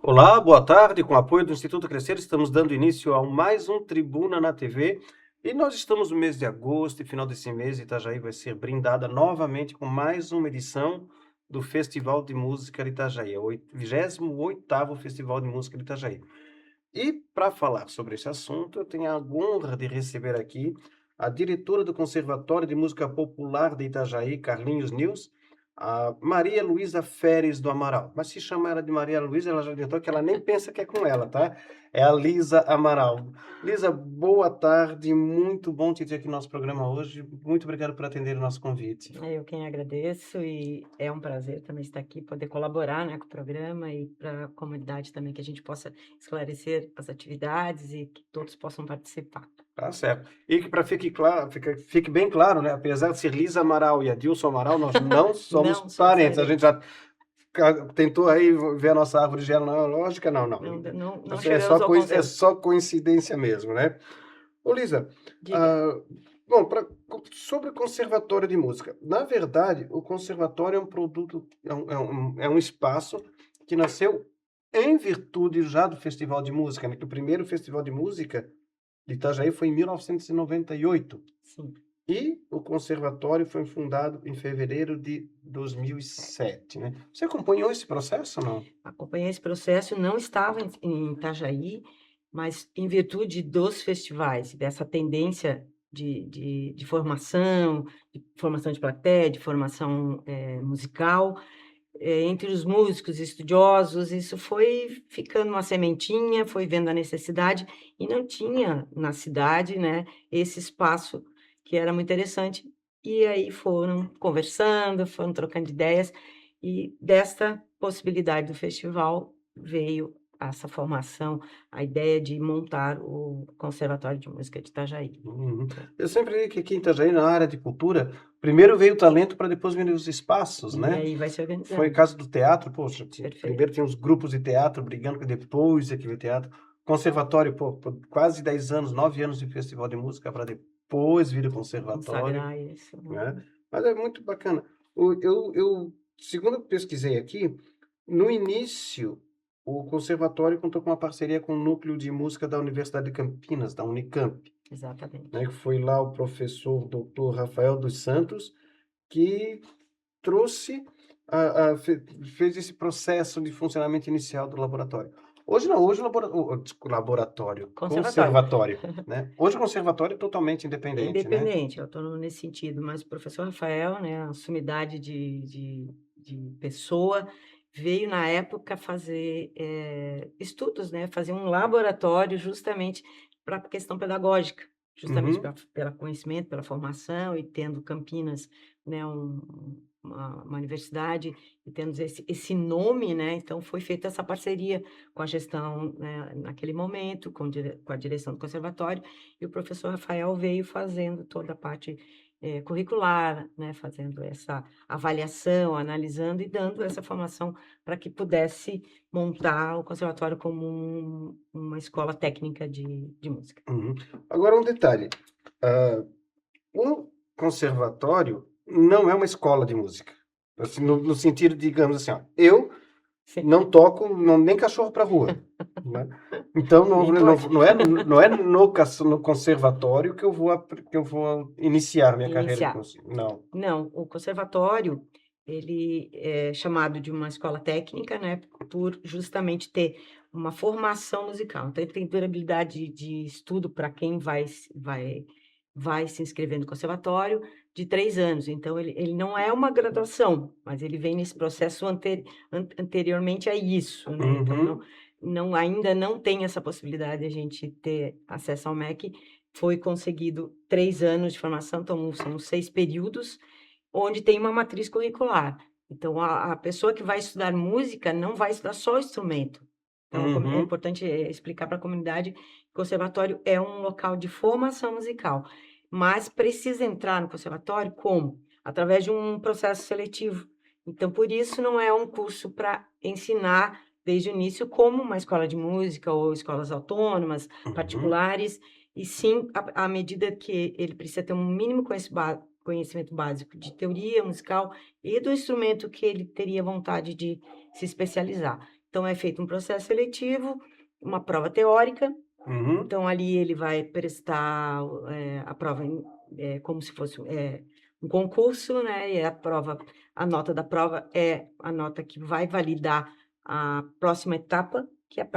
Olá, boa tarde. Com o apoio do Instituto Crescer, estamos dando início a mais um Tribuna na TV. E nós estamos no mês de agosto, e final desse mês, Itajaí vai ser brindada novamente com mais uma edição do Festival de Música de Itajaí, é o 28º Festival de Música de Itajaí. E para falar sobre esse assunto, eu tenho a honra de receber aqui a diretora do Conservatório de Música Popular de Itajaí, Carlinhos News, a Maria Luísa Feres do Amaral. Mas se chama ela de Maria Luísa, ela já adiantou que ela nem pensa que é com ela, tá? É a Lisa Amaral. Lisa, boa tarde, muito bom te ter aqui no nosso programa hoje. Muito obrigado por atender o nosso convite. Eu quem agradeço e é um prazer também estar aqui, poder colaborar, né, com o programa e para a comunidade também, que a gente possa esclarecer as atividades e que todos possam participar. Tá certo. E que para fique claro, fique bem claro, né? Apesar de ser Lisa Amaral e Adilson Amaral, nós não somos Não somos parentes. A parentes. gente já tentou aí ver a nossa árvore genealógica, não, não. Não É chegamos ao é consenso. só coincidência mesmo, né? Ô, Lisa, Diga. ah, bom, sobre o Conservatório de Música. Na verdade, o Conservatório é um produto, é um espaço que nasceu em virtude já do Festival de Música, né? Que o primeiro Festival de Música de Itajaí foi em 1998. Sim. E o conservatório foi fundado em fevereiro de 2007, né? Você acompanhou esse processo ou não? Acompanhei esse processo, não estava em Itajaí, mas em virtude dos festivais, dessa tendência de formação de plateia, de formação, musical, entre os músicos estudiosos, isso foi ficando uma sementinha, foi vendo a necessidade e não tinha na cidade, né, esse espaço que era muito interessante. E aí foram conversando, foram trocando ideias e desta possibilidade do festival veio essa formação, a ideia de montar o Conservatório de Música de Itajaí. Uhum. Eu sempre digo que aqui em Itajaí, na área de cultura, primeiro veio o talento para depois vir os espaços, E né? aí vai se Foi o organizando. caso do teatro, poxa, Perfeito. primeiro tinha os grupos de teatro brigando, que depois é que veio o teatro. Conservatório, pô, quase 10 anos, 9 anos de festival de música para depois vir o conservatório, Consagrar isso. né? Mas é muito bacana. Segundo eu pesquisei aqui, no início, o conservatório contou com uma parceria com o Núcleo de Música da Universidade de Campinas, da Unicamp, né? Exatamente. Que foi lá o professor doutor Rafael dos Santos, que trouxe, fez esse processo de funcionamento inicial do laboratório. Hoje não, hoje laboratório, Conservatório. conservatório, né? Hoje o conservatório é totalmente independente, né? Independente, autônomo nesse sentido, mas o professor Rafael, né, a sumidade de pessoa, veio na época fazer, estudos, né, fazer um laboratório justamente para a questão pedagógica, justamente Uhum. pra pela conhecimento, pela formação e tendo Campinas, né, uma universidade e tendo esse nome, né, então foi feita essa parceria com a gestão, né, naquele momento, com a direção do conservatório, e o professor Rafael veio fazendo toda a parte, curricular, né, fazendo essa avaliação, analisando e dando essa formação para que pudesse montar o conservatório como uma escola técnica de música. Uhum. Agora um detalhe, ah, o conservatório não é uma escola de música, assim, no sentido, digamos assim, ó, eu Sim, não toco nem cachorro para rua, né? Então nem pode não é no conservatório que que eu vou iniciar minha carreira de iniciar. músico, não. Não, o conservatório, ele é chamado de uma escola técnica, né, por justamente ter uma formação musical. Então ele tem durabilidade de estudo para quem vai se inscrever no conservatório, de 3 anos. Então ele não é uma graduação, mas ele vem nesse processo anteriormente a isso, né. Então Uhum, ainda não tem essa possibilidade de a gente ter acesso ao MEC. Foi conseguido 3 anos de formação, então são 6 períodos, onde tem uma matriz curricular. Então a pessoa que vai estudar música não vai estudar só o instrumento. Então é uhum, importante, explicar para a comunidade que o conservatório é um local de formação musical, mas precisa entrar no conservatório como? Através de um processo seletivo. Então por isso não é um curso para ensinar desde o início como uma escola de música ou escolas autônomas, uhum. particulares, e sim à medida que ele precisa ter um mínimo conhecimento básico de teoria musical e do instrumento que ele teria vontade de se especializar. Então, é feito um processo seletivo, uma prova teórica. Uhum. Então, ali ele vai prestar a prova como se fosse um concurso, né? E a nota da prova é a nota que vai validar a próxima etapa, que é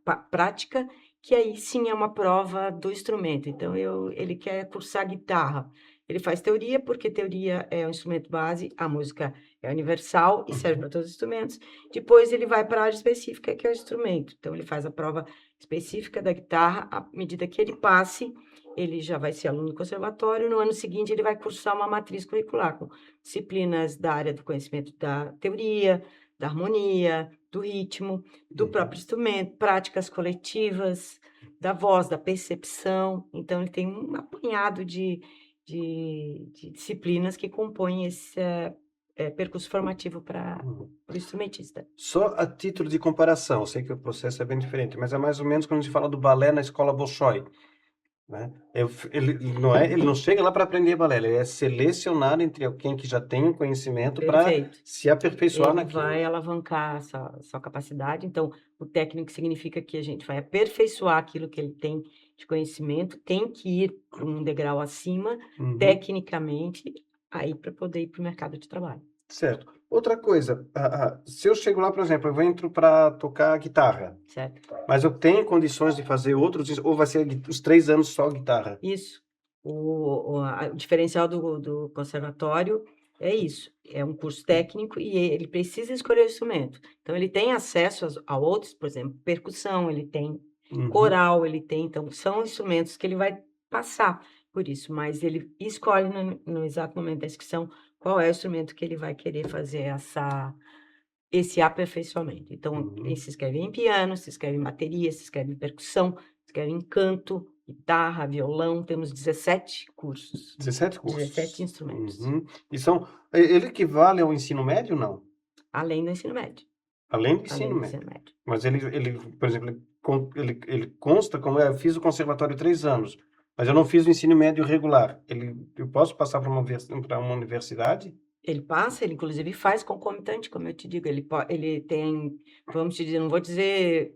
a prática, que aí sim é uma prova do instrumento. Então, ele quer cursar guitarra. Ele faz teoria, porque teoria é o instrumento base, a música é universal e serve para todos os instrumentos. Depois, ele vai para a área específica, que é o instrumento. Então, ele faz a prova específica da guitarra. À medida que ele passe, ele já vai ser aluno do conservatório. No ano seguinte, ele vai cursar uma matriz curricular com disciplinas da área do conhecimento da teoria, da harmonia, do ritmo, do próprio instrumento, práticas coletivas, da voz, da percepção. Então, ele tem um apanhado de disciplinas que compõem esse percurso formativo para o instrumentista. Só a título de comparação, eu sei que o processo é bem diferente, mas é mais ou menos quando a gente fala do balé na escola Bolshoi, né? Ele não chega lá para aprender balé, ele é selecionado entre alguém que já tem um conhecimento para Perfeito. se aperfeiçoar Ele naquilo. vai alavancar sua capacidade. Então, o técnico significa que a gente vai aperfeiçoar aquilo que ele tem de conhecimento, tem que ir para um degrau acima, Uhum. tecnicamente, aí para poder ir para o mercado de trabalho. Certo. Outra coisa, se eu chego lá, por exemplo, eu entro para tocar guitarra, Certo? mas eu tenho condições de fazer outros, ou vai ser os 3 anos só guitarra? Isso. O diferencial do conservatório é isso, é um curso técnico e ele precisa escolher o instrumento. Então ele tem acesso a outros, por exemplo, percussão, ele tem Uhum. coral, ele tem, então são instrumentos que ele vai passar por isso, mas ele escolhe no exato momento da inscrição qual é o instrumento que ele vai querer fazer esse aperfeiçoamento. Então, ele se inscreve em piano, se inscreve em bateria, se inscreve em percussão, se inscreve em canto, guitarra, violão, temos 17 cursos, 17 cursos. 17 instrumentos, Uhum. E ele equivale ao ensino médio, não? além do ensino médio, Além do além ensino do médio. ensino médio. Mas por exemplo, ele consta como eu fiz o conservatório 3 anos, mas eu não fiz o ensino médio regular. Eu posso passar para uma universidade? Ele inclusive faz concomitante, como eu te digo, ele tem, vamos te dizer, não vou dizer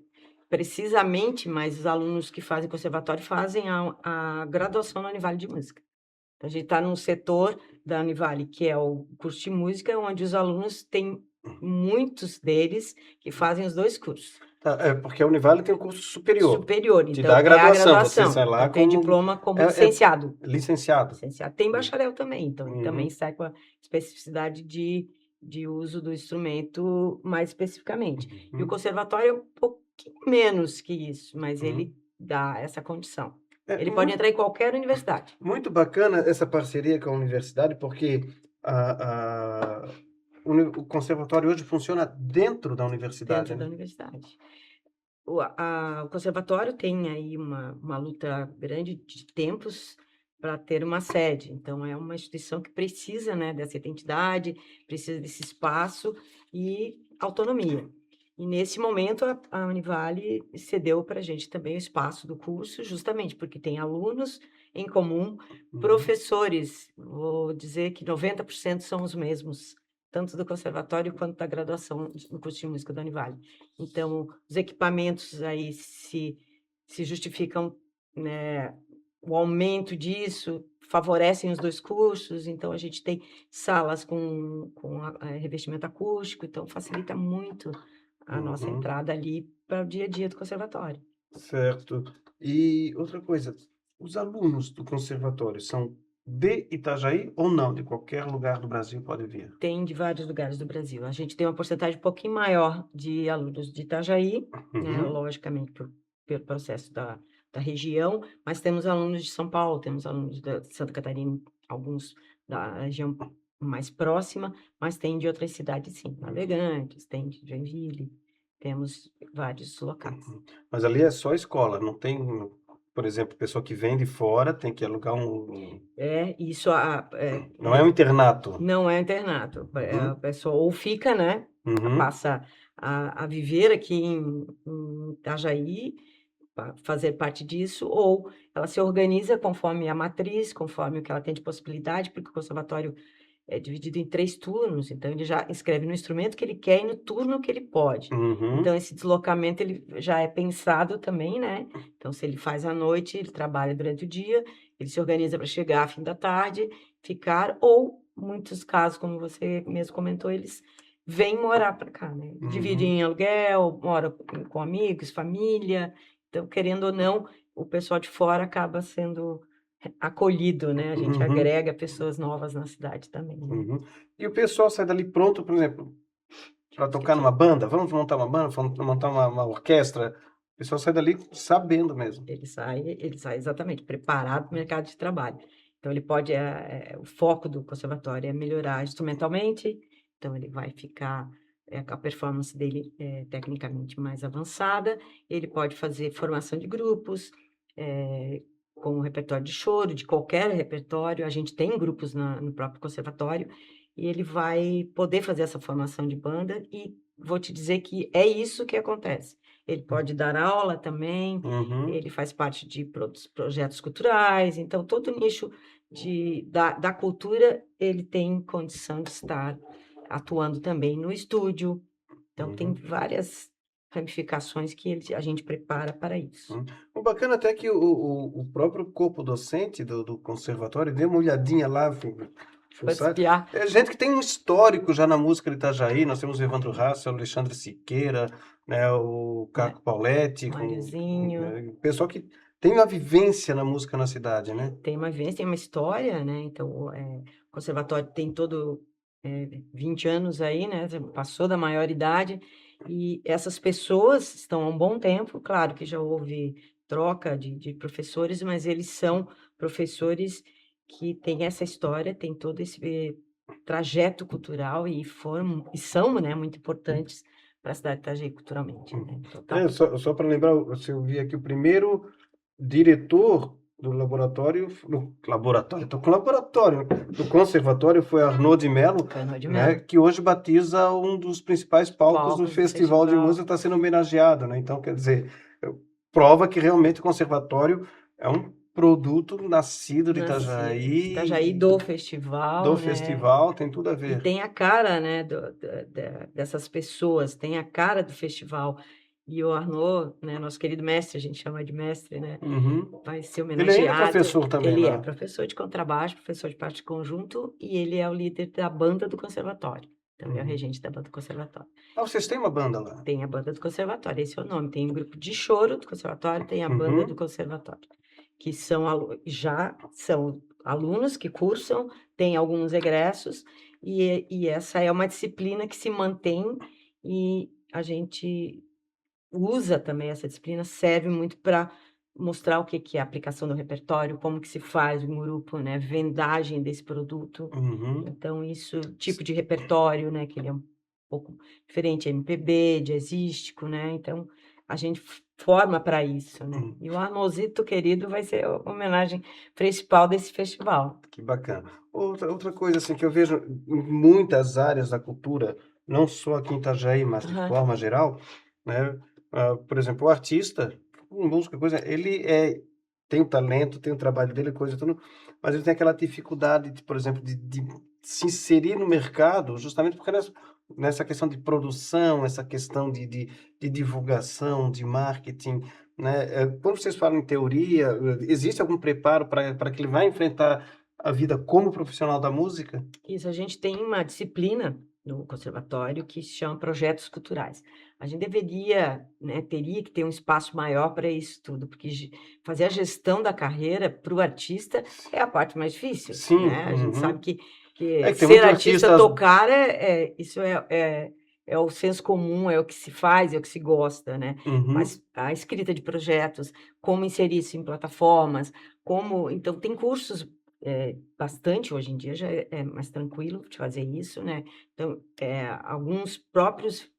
precisamente, mas os alunos que fazem conservatório fazem a graduação na Univale de Música. Então, a gente está num setor da Univale, que é o curso de música, onde os alunos têm muitos deles que fazem os 2 cursos. Tá, porque a Univale tem um curso superior, Superior, te então dá a é a graduação, você graduação. sai lá Então tem como diploma como é licenciado. licenciado. Licenciado. Tem bacharel também, então ele também Uhum. sai com a especificidade de uso do instrumento mais especificamente. E o Uhum. conservatório é um pouquinho menos que isso, mas Uhum. ele dá essa condição. É Ele pode muito entrar em qualquer universidade. muito bacana essa parceria com a universidade, porque a o conservatório hoje funciona dentro da universidade, Dentro da né? universidade. O conservatório tem aí uma luta grande de tempos para ter uma sede. Então, é uma instituição que precisa, né, dessa identidade, precisa desse espaço e autonomia. E, nesse momento, a Univale cedeu para a gente também o espaço do curso, justamente porque tem alunos em comum, Uhum. professores, vou dizer que 90% são os mesmos, tanto do conservatório quanto da graduação no curso de música da Univale. Então, os equipamentos aí se justificam, né, o aumento disso favorecem os 2 cursos, então a gente tem salas com revestimento acústico, então facilita muito a nossa Uhum. entrada ali para o dia a dia do conservatório. Certo. E outra coisa, os alunos do conservatório são de Itajaí ou não? De qualquer lugar do Brasil pode vir? Tem de vários lugares do Brasil. A gente tem uma porcentagem um pouquinho maior de alunos de Itajaí, né, Uhum. logicamente pelo processo da região, mas temos alunos de São Paulo, temos alunos de Santa Catarina, alguns da região mais próxima, mas tem de outras cidades sim, Navegantes, tem de Joinville, temos vários locais. Uhum. Mas ali é só escola, não tem, por exemplo, pessoa que vem de fora tem que alugar Isso não é um internato. não é internato, a Uhum. pessoa ou fica, né, Uhum. passa a viver aqui em Itajaí, fazer parte disso, ou ela se organiza conforme a matriz, conforme o que ela tem de possibilidade, porque o conservatório é dividido em 3 turnos, então ele já escreve no instrumento que ele quer e no turno que ele pode. Uhum. Então esse deslocamento ele já é pensado também, né, então se ele faz à noite, ele trabalha durante o dia, ele se organiza para chegar a fim da tarde, ficar ou, muitos casos, como você mesmo comentou, eles vêm morar para cá, né, Uhum. dividem em aluguel, mora com amigos, família, então querendo ou não, o pessoal de fora acaba sendo acolhido, né, a gente Uhum. agrega pessoas novas na cidade também, né. Uhum. E o pessoal sai dali pronto, por exemplo, para O que tocar que numa banda? Vamos montar uma banda, vamos montar uma orquestra? O pessoal sai dali sabendo mesmo. ele sai exatamente preparado para o mercado de trabalho. Então ele pode, o foco do conservatório é melhorar instrumentalmente, então ele vai ficar, com a performance dele, tecnicamente mais avançada, ele pode fazer formação de grupos, com o repertório de choro, de qualquer repertório, a gente tem grupos no próprio conservatório, e ele vai poder fazer essa formação de banda e vou te dizer que é isso que acontece. Ele pode dar aula também, Uhum. ele faz parte de projetos culturais, então todo nicho da cultura, ele tem condição de estar atuando também no estúdio, então tem Uhum. várias ramificações que a gente prepara para isso. O bacana até que o próprio corpo docente do conservatório deu uma olhadinha lá, Pode fuçar. espiar, É gente que tem um histórico já na música de Itajaí. Nós temos o Evandro Hassel, o Alexandre Siqueira, né, o Ma Caco Pauletti, Máriozinho, né, pessoal que tem uma vivência na música na cidade, né? tem uma vivência, tem uma história, né, então o conservatório tem 20 anos aí, né, já passou da maioridade, e essas pessoas estão há um bom tempo, claro que já houve troca de professores, mas eles são professores que têm essa história, têm todo esse trajeto cultural e foram e são, né, muito importantes para a cidade de Itajaí culturalmente, Hum. né, É, total. só para lembrar, se eu vi aqui, o primeiro diretor do laboratório, estou com laboratório, né, do conservatório foi Arnaud de Mello, Cano de né, Melo, que hoje batiza um dos principais palcos do palcos do Festival de Música, festival. está sendo homenageado, né? Então, quer dizer, prova que realmente o conservatório é um produto nascido de De Itajaí, Itajaí, do do festival, né, festival, tem tudo a e ver. tem a cara, né, dessas pessoas, tem a cara do festival. E o Arnaud, né, nosso querido mestre, a gente chama de mestre, né, Uhum. vai ser Ele ainda é homenageado. professor também Ele é lá. professor de contrabaixo, professor de parte de conjunto e ele é o líder da banda do conservatório. Então ele é o Uhum. regente da banda do conservatório. Ah, vocês têm uma banda lá? Tem a banda do conservatório, esse é o nome. Tem o grupo de choro do conservatório, tem a banda do Uhum. conservatório, que já são alunos que cursam, tem alguns egressos, e essa é uma disciplina que se mantém, e a gente usa também essa disciplina, serve muito para mostrar o que que é a aplicação do repertório, como que se faz um grupo, né, vendagem desse produto. Uhum. Então isso tipo de repertório, né, que ele é um pouco diferente, MPB, jazzístico, né, então a gente forma para isso, né. Hum. E o Arnozito querido vai ser a homenagem principal desse festival. Que bacana. Outra coisa, assim, que eu vejo em muitas áreas da cultura, não só aqui em Itajaí, mas de Aham. forma geral, né, por exemplo, o artista, um músico, coisa, ele tem o talento, tem o trabalho dele, coisa tudo, mas ele tem aquela dificuldade de, por exemplo, de se inserir no mercado, justamente porque nessa questão de produção, essa questão de divulgação, de marketing, né? Quando vocês falam em teoria, existe algum preparo para que ele vai enfrentar a vida como profissional da música? Isso, a gente tem uma disciplina no conservatório que se chama projetos culturais. A gente deveria, né, teria que ter um espaço maior para isso tudo, porque fazer a gestão da carreira para o artista é a parte mais difícil, Sim, né? A gente sabe uhum. que É que tem ser muitos artista, artistas. tocar, isso é o senso comum, é o que se faz, é o que se gosta, né? Uhum, Mas a escrita de projetos, como inserir isso em plataformas, então tem cursos bastante, hoje em dia já é mais tranquilo de fazer isso, né. Então, alguns próprios,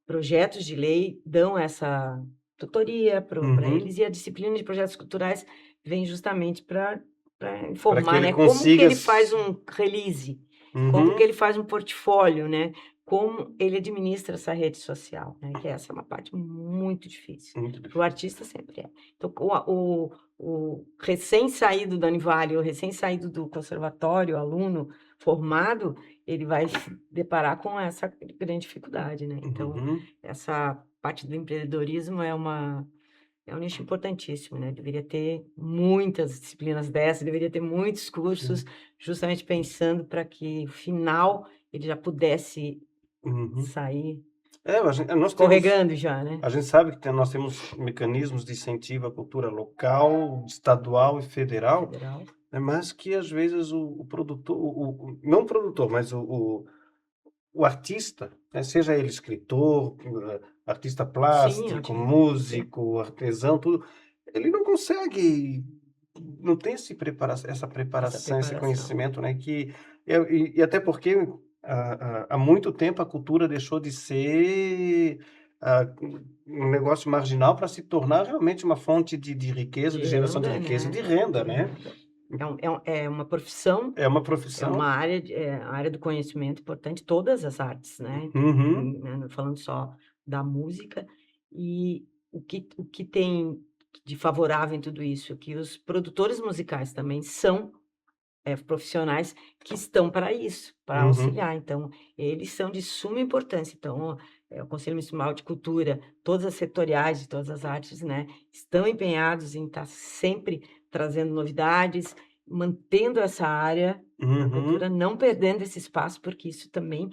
projetos de lei dão essa tutoria para uhum. eles, e a disciplina de projetos culturais vem justamente para Para que informar, ele né, como que consiga ele faz um release, como que uhum, ele faz um portfólio, né, como ele administra essa rede social, né, que essa é uma parte muito difícil. Muito Para o difícil. artista sempre é. Então, o recém-saído da Univale, o recém-saído do conservatório, o aluno formado, ele vai se deparar com essa grande dificuldade, né. Então, Uhum. essa parte do empreendedorismo é um nicho importantíssimo, né, deveria ter muitas disciplinas dessas, deveria ter muitos cursos, Sim. justamente pensando para que, no final, ele já pudesse Uhum. sair É, nós temos escorregando já, né. a gente sabe que nós temos mecanismos de incentivo à cultura local, estadual e federal, Federal. né, mas que às vezes o produtor não o produtor, mas o artista, né, seja ele escritor, artista Sim, plástico, ótimo. Sim, músico, artesão, tudo, ele não consegue, não tem essa essa preparação, esse preparação. conhecimento, né, que e até porque, há muito tempo a cultura deixou de ser, um negócio marginal para se tornar realmente uma fonte de riqueza, De de geração de renda, riqueza, né, de renda, de né. renda. É uma profissão, É uma é uma profissão. área a área do conhecimento importante, todas as artes, né, Uhum, né, não falando só da música, e o que tem de favorável em tudo isso, que os produtores musicais também são profissionais que estão para isso, para uhum, auxiliar. Então, eles são de suma importância. Então, o Conselho Municipal de Cultura, todas as setoriais de todas as artes, né, estão empenhados em estar sempre trazendo novidades, mantendo essa área da cultura, uhum, não perdendo esse espaço, porque isso também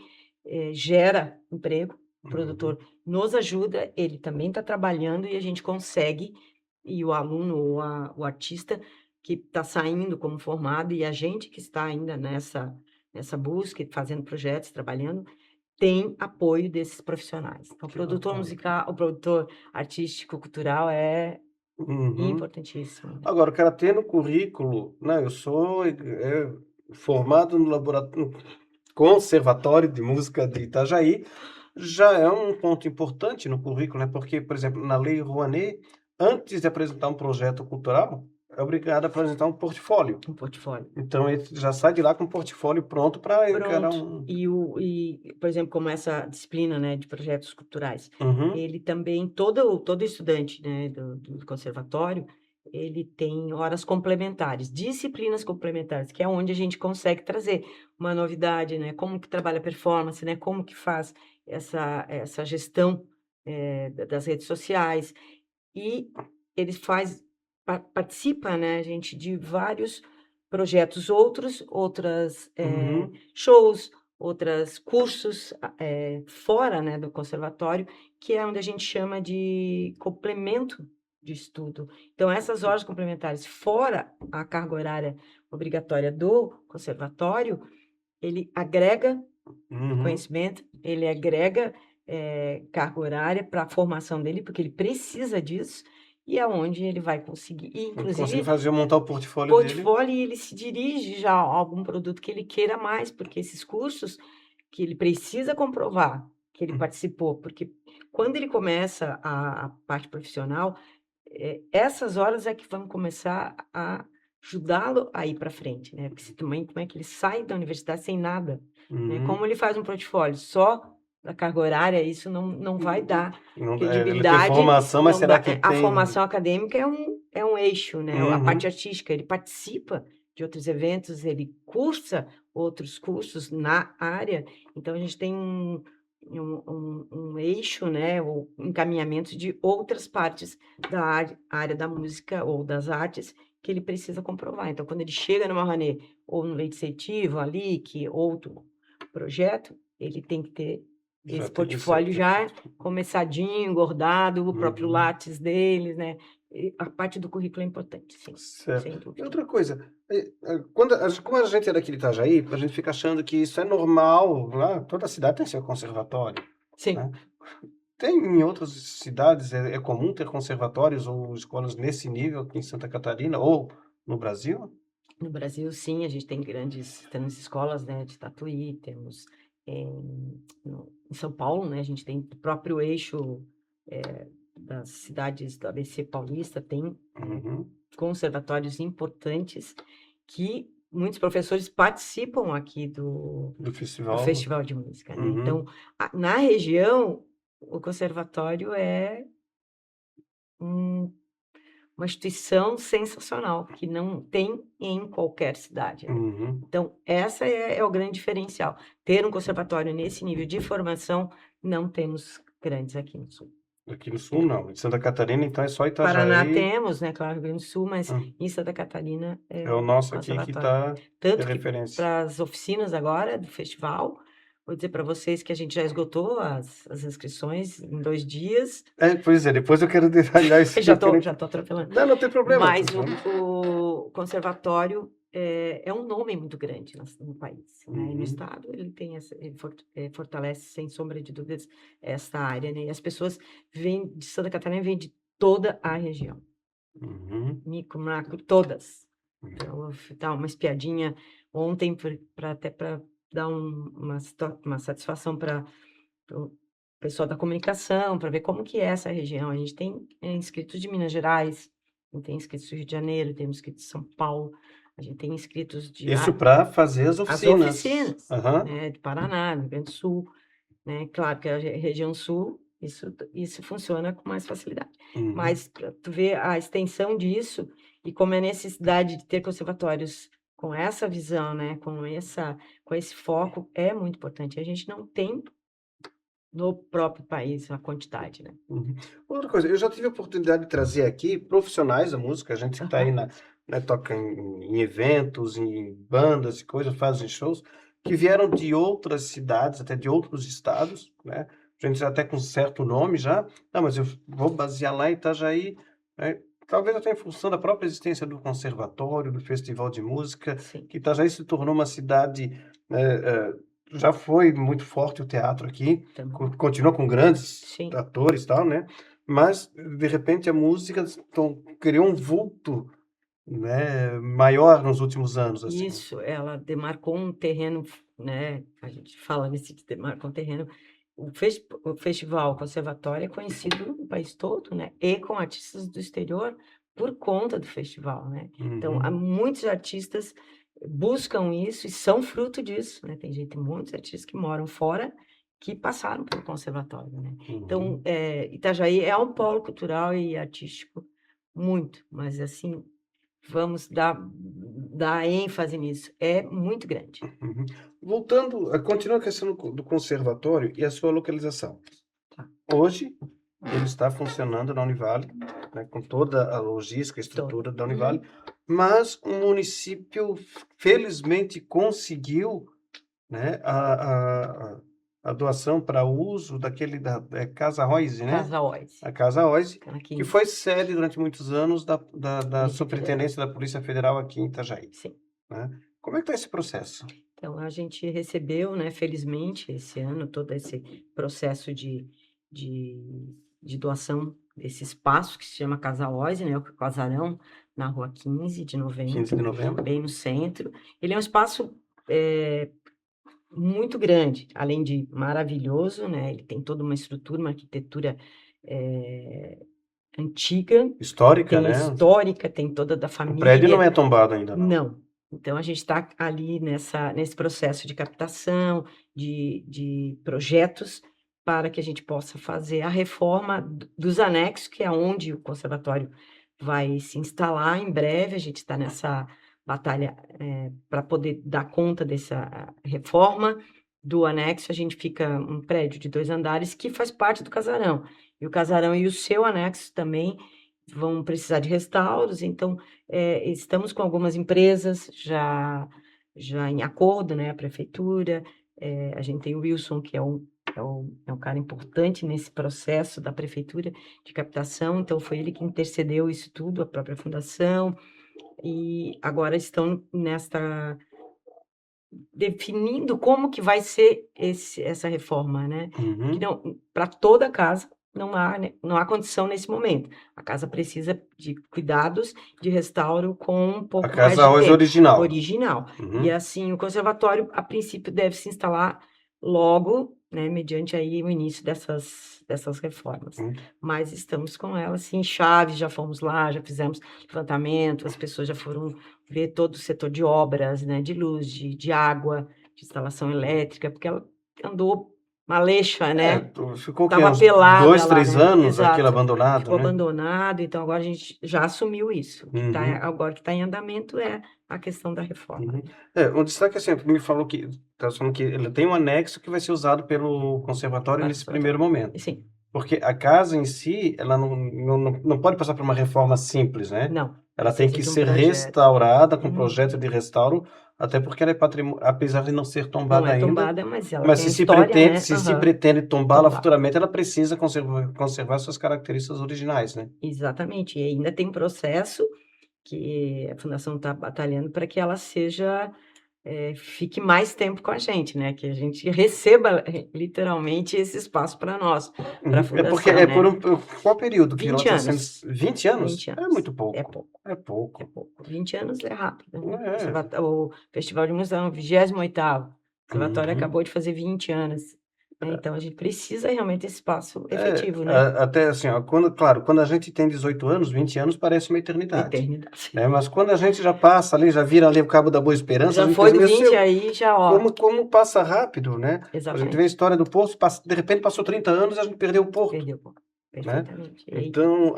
gera emprego. O uhum. produtor nos ajuda, ele também está trabalhando e a gente consegue, e o aluno ou o artista que está saindo como formado e a gente que está ainda nessa busca e fazendo projetos, trabalhando, tem apoio desses profissionais. Então, o Que produtor bacana. musical, o produtor artístico, cultural é Uhum. importantíssimo, né. Agora, o cara ter no currículo, né, eu sou, formado no Conservatório de Música de Itajaí, já é um ponto importante no currículo, né, porque, por exemplo, na Lei Rouanet, antes de apresentar um projeto cultural, é obrigado a apresentar um portfólio. Um portfólio. Então ele já sai de lá com o portfólio pronto para encarar Pronto. um. Por exemplo, como essa disciplina, né, de projetos culturais, Uhum, ele também todo estudante, né, do conservatório, ele tem horas complementares, disciplinas complementares, que é onde a gente consegue trazer uma novidade, né, como que trabalha a performance, né, como que faz essa gestão, das redes sociais. E ele participa, né, gente, de vários projetos, outras, uhum, shows, outras cursos, fora, né, do conservatório, que é onde a gente chama de complemento de estudo. Então essas horas complementares, fora a carga horária obrigatória do conservatório, ele agrega uhum. conhecimento, ele agrega, carga horária para a formação dele, porque ele precisa disso, e é onde ele vai conseguir e Ele conseguir inclusive fazer montar o portfólio dele. portfólio e ele se dirige já a algum produto que ele queira mais, porque esses cursos que ele precisa comprovar que ele Hum, participou, porque quando ele começa a parte profissional, essas horas é que vão começar a ajudá-lo a ir para frente, né, porque se também como é que ele sai da universidade sem nada, né, como uhum. ele faz um portfólio só da carga horária, isso não vai dar Não, ele tem credibilidade, formação, mas não será dá que a tem. formação acadêmica é um eixo, né, a parte Uhum. artística, ele participa de outros eventos, ele cursa outros cursos na área, então a gente tem um eixo, né, ou encaminhamento de outras partes da área da música ou das artes que ele precisa comprovar. Então, quando ele chega numa Rouanet ou no Leite Incentivo, ali, que outro projeto, ele tem que ter Já esse tem esse portfólio já começadinho, engordado, o próprio uhum. lápis deles, né. E a parte do currículo é importante, sim, Certo. sem E dúvida. outra coisa, quando como a gente é daqui de Itajaí, a gente fica achando que isso é normal, lá toda cidade tem seu conservatório, né. Sim. Tem em outras cidades, é comum ter conservatórios ou escolas nesse nível aqui em Santa Catarina ou no Brasil? No Brasil, sim, a gente temos escolas, né, de Tatuí, temos em São Paulo, né, a gente tem o próprio eixo, das cidades do ABC paulista, tem, Uhum. conservatórios importantes que muitos professores participam aqui do Do festival. festival de música, né? Uhum. Então, na região, o conservatório é uma instituição sensacional, que não tem em qualquer cidade, né? Uhum. Então, essa é o grande diferencial. Ter um conservatório nesse nível de formação, não temos grandes aqui no sul. Aqui no sul, não. Em Santa Catarina, então, é só Paraná Itajaí. temos, né, claro, Rio Grande do Sul, mas Hum. em Santa Catarina É é o o nosso aqui que conservatório. está de Tanto que referência. para as oficinas agora do festival, vou dizer para vocês que a gente já esgotou as inscrições em 2 dias. Pois é, depois eu quero detalhar isso. Já tô atropelando. Não, não tem problema. Mas o conservatório é um nome muito grande no país, né? E no Uhum. estado ele tem ele fortalece, sem sombra de dúvidas, essa área, né? E as pessoas vêm de Santa Catarina, vêm de toda a região. Uhum. Micro, macro, todas. Então, eu vou dar uma espiadinha ontem até para dar uma satisfação para o pessoal da comunicação, para ver como que é essa região. A gente tem inscritos de Minas Gerais, a gente tem inscritos do Rio de Janeiro, temos inscritos de São Paulo, a gente tem inscritos de Isso para fazer as as oficinas. oficinas, Aham. né, de Paraná, do Rio Grande do Sul, né? Claro que a região sul, isso funciona com mais facilidade. Uhum. Mas para tu ver a extensão disso e como é a necessidade de ter conservatórios com essa visão, né, com esse foco, é muito importante. A gente não tem no próprio país a quantidade, né. Uhum. Outra coisa, eu já tive a oportunidade de trazer aqui profissionais da música, a gente que está aí né, toca em eventos, em bandas e coisas, fazem shows, que vieram de outras cidades, até de outros estados, né? Gente até com certo nome já. Não, mas eu vou basear lá em Itajaí, né? Talvez até em função da própria existência do conservatório, do festival de música, Sim, que Itajaí se tornou uma cidade, já foi muito forte o teatro aqui, também. continua com grandes Sim. atores e tal, né? Mas, de repente, a música criou um vulto, né, maior nos últimos anos, assim. Isso, ela demarcou um terreno, né, a gente fala nesse de demarcar um terreno. O festival, o conservatório é conhecido no país todo, né, e com artistas do exterior por conta do festival, né. Então, há Uhum, muitos artistas buscam isso e são fruto disso, né, muitos artistas que moram fora, que passaram pelo conservatório, né. Então, uhum, Itajaí é um polo cultural e artístico muito, mas assim, vamos dar ênfase nisso, é muito grande. uhum. Voltando, continua a questão do conservatório e a sua localização. Tá. Hoje, ele está funcionando na Univale, né, com toda a logística, a estrutura da Univale, mas o município felizmente conseguiu, né, a doação para uso daquele da Casa Royce, né? Casa Oise, A Casa Royce, fica na que 15, foi sede durante muitos anos da Polícia Superintendência da Polícia Federal aqui em Itajaí, Sim. né? Como é que está esse processo? Então a gente recebeu, né, felizmente, esse ano, todo esse processo de doação desse espaço que se chama Casa Oise, né, o casarão, na rua 15 de 15 de novembro, novembro? bem no centro. Ele é um espaço, muito grande, além de maravilhoso, né, ele tem toda uma estrutura, uma arquitetura, antiga, Histórica, tem né? histórica, tem toda da O prédio não família. é tombado ainda, não. Não. Então a gente está ali nesse processo de captação, de projetos, para que a gente possa fazer a reforma dos anexos, que é onde o conservatório vai se instalar em breve. A gente está nessa batalha, para poder dar conta dessa reforma do anexo. A gente fica um prédio de 2 andares que faz parte do casarão. E o casarão e o seu anexo também vão precisar de restauros, então estamos com algumas empresas já em acordo, né, a prefeitura, a gente tem o Wilson, que é um cara importante nesse processo da prefeitura de captação, então foi ele que intercedeu isso tudo, a própria fundação, e agora estão definindo como que vai ser essa reforma, né, que Uhum. não para toda a casa não há, né, não há condição nesse momento. A casa precisa de cuidados, de restauro com um A pouco mais Casa de Royce tempo. original. Original. E Uhum. assim, o conservatório, a princípio, deve se instalar logo, né, mediante aí o início dessas reformas. Uhum. Mas estamos com ela, assim, chave, já fomos lá, já fizemos levantamento, as pessoas já foram ver todo o setor de obras, né, de luz, de água, de instalação elétrica, porque ela andou maleixa, né? Ficou o quê? Estava Uns pelada dois, lá, três né? anos aquilo Exato. abandonado, Ficou né? abandonado, então agora a gente já assumiu isso. O que tá, Uhum, agora que está em andamento é a questão da reforma, uhum. né? Um destaque assim, me falou que, tá falando que ele tem um anexo que vai ser usado pelo conservatório Para nesse primeiro conservatório. momento. Sim, Porque a casa em si, ela não pode passar por uma reforma simples, né? não, Ela tem precisa que de um ser projeto. restaurada com projeto Uhum. de restauro, até porque ela é patrimônio, apesar de não ser Não tombada é ainda, tombada, mas ela mas tem a história, né? se se Aham, pretende tombá-la tombar. futuramente, ela precisa conservar suas características originais, né? Exatamente. E ainda tem processo que a fundação está batalhando para que ela seja, fique mais tempo com a gente, né? Que a gente receba literalmente esse espaço para nós, para a É porque fundação, né? por qual período que ela 20 está sendo? anos. 20 anos? 20 É anos. muito É pouco. pouco, É é pouco. pouco. 20 anos é rápido, né? É. O Festival de Música é o 28º. O Conservatório Uhum. acabou de fazer 20 anos. Né? Então a gente precisa realmente desse espaço É, efetivo, né? até assim, ó, claro, quando a gente tem 18 anos, 20 anos parece uma eternidade, Eternidade. né? Mas quando a gente já passa ali, já vira ali o Cabo da Boa Esperança, a Já gente foi pensa, do meu 20 Deus, aí, já, ó. como passa rápido, né? A gente vê a Exatamente. história do Porto, de repente passou 30 anos e a gente perdeu o Porto, Perdeu, pô. né? Perfeitamente. Então,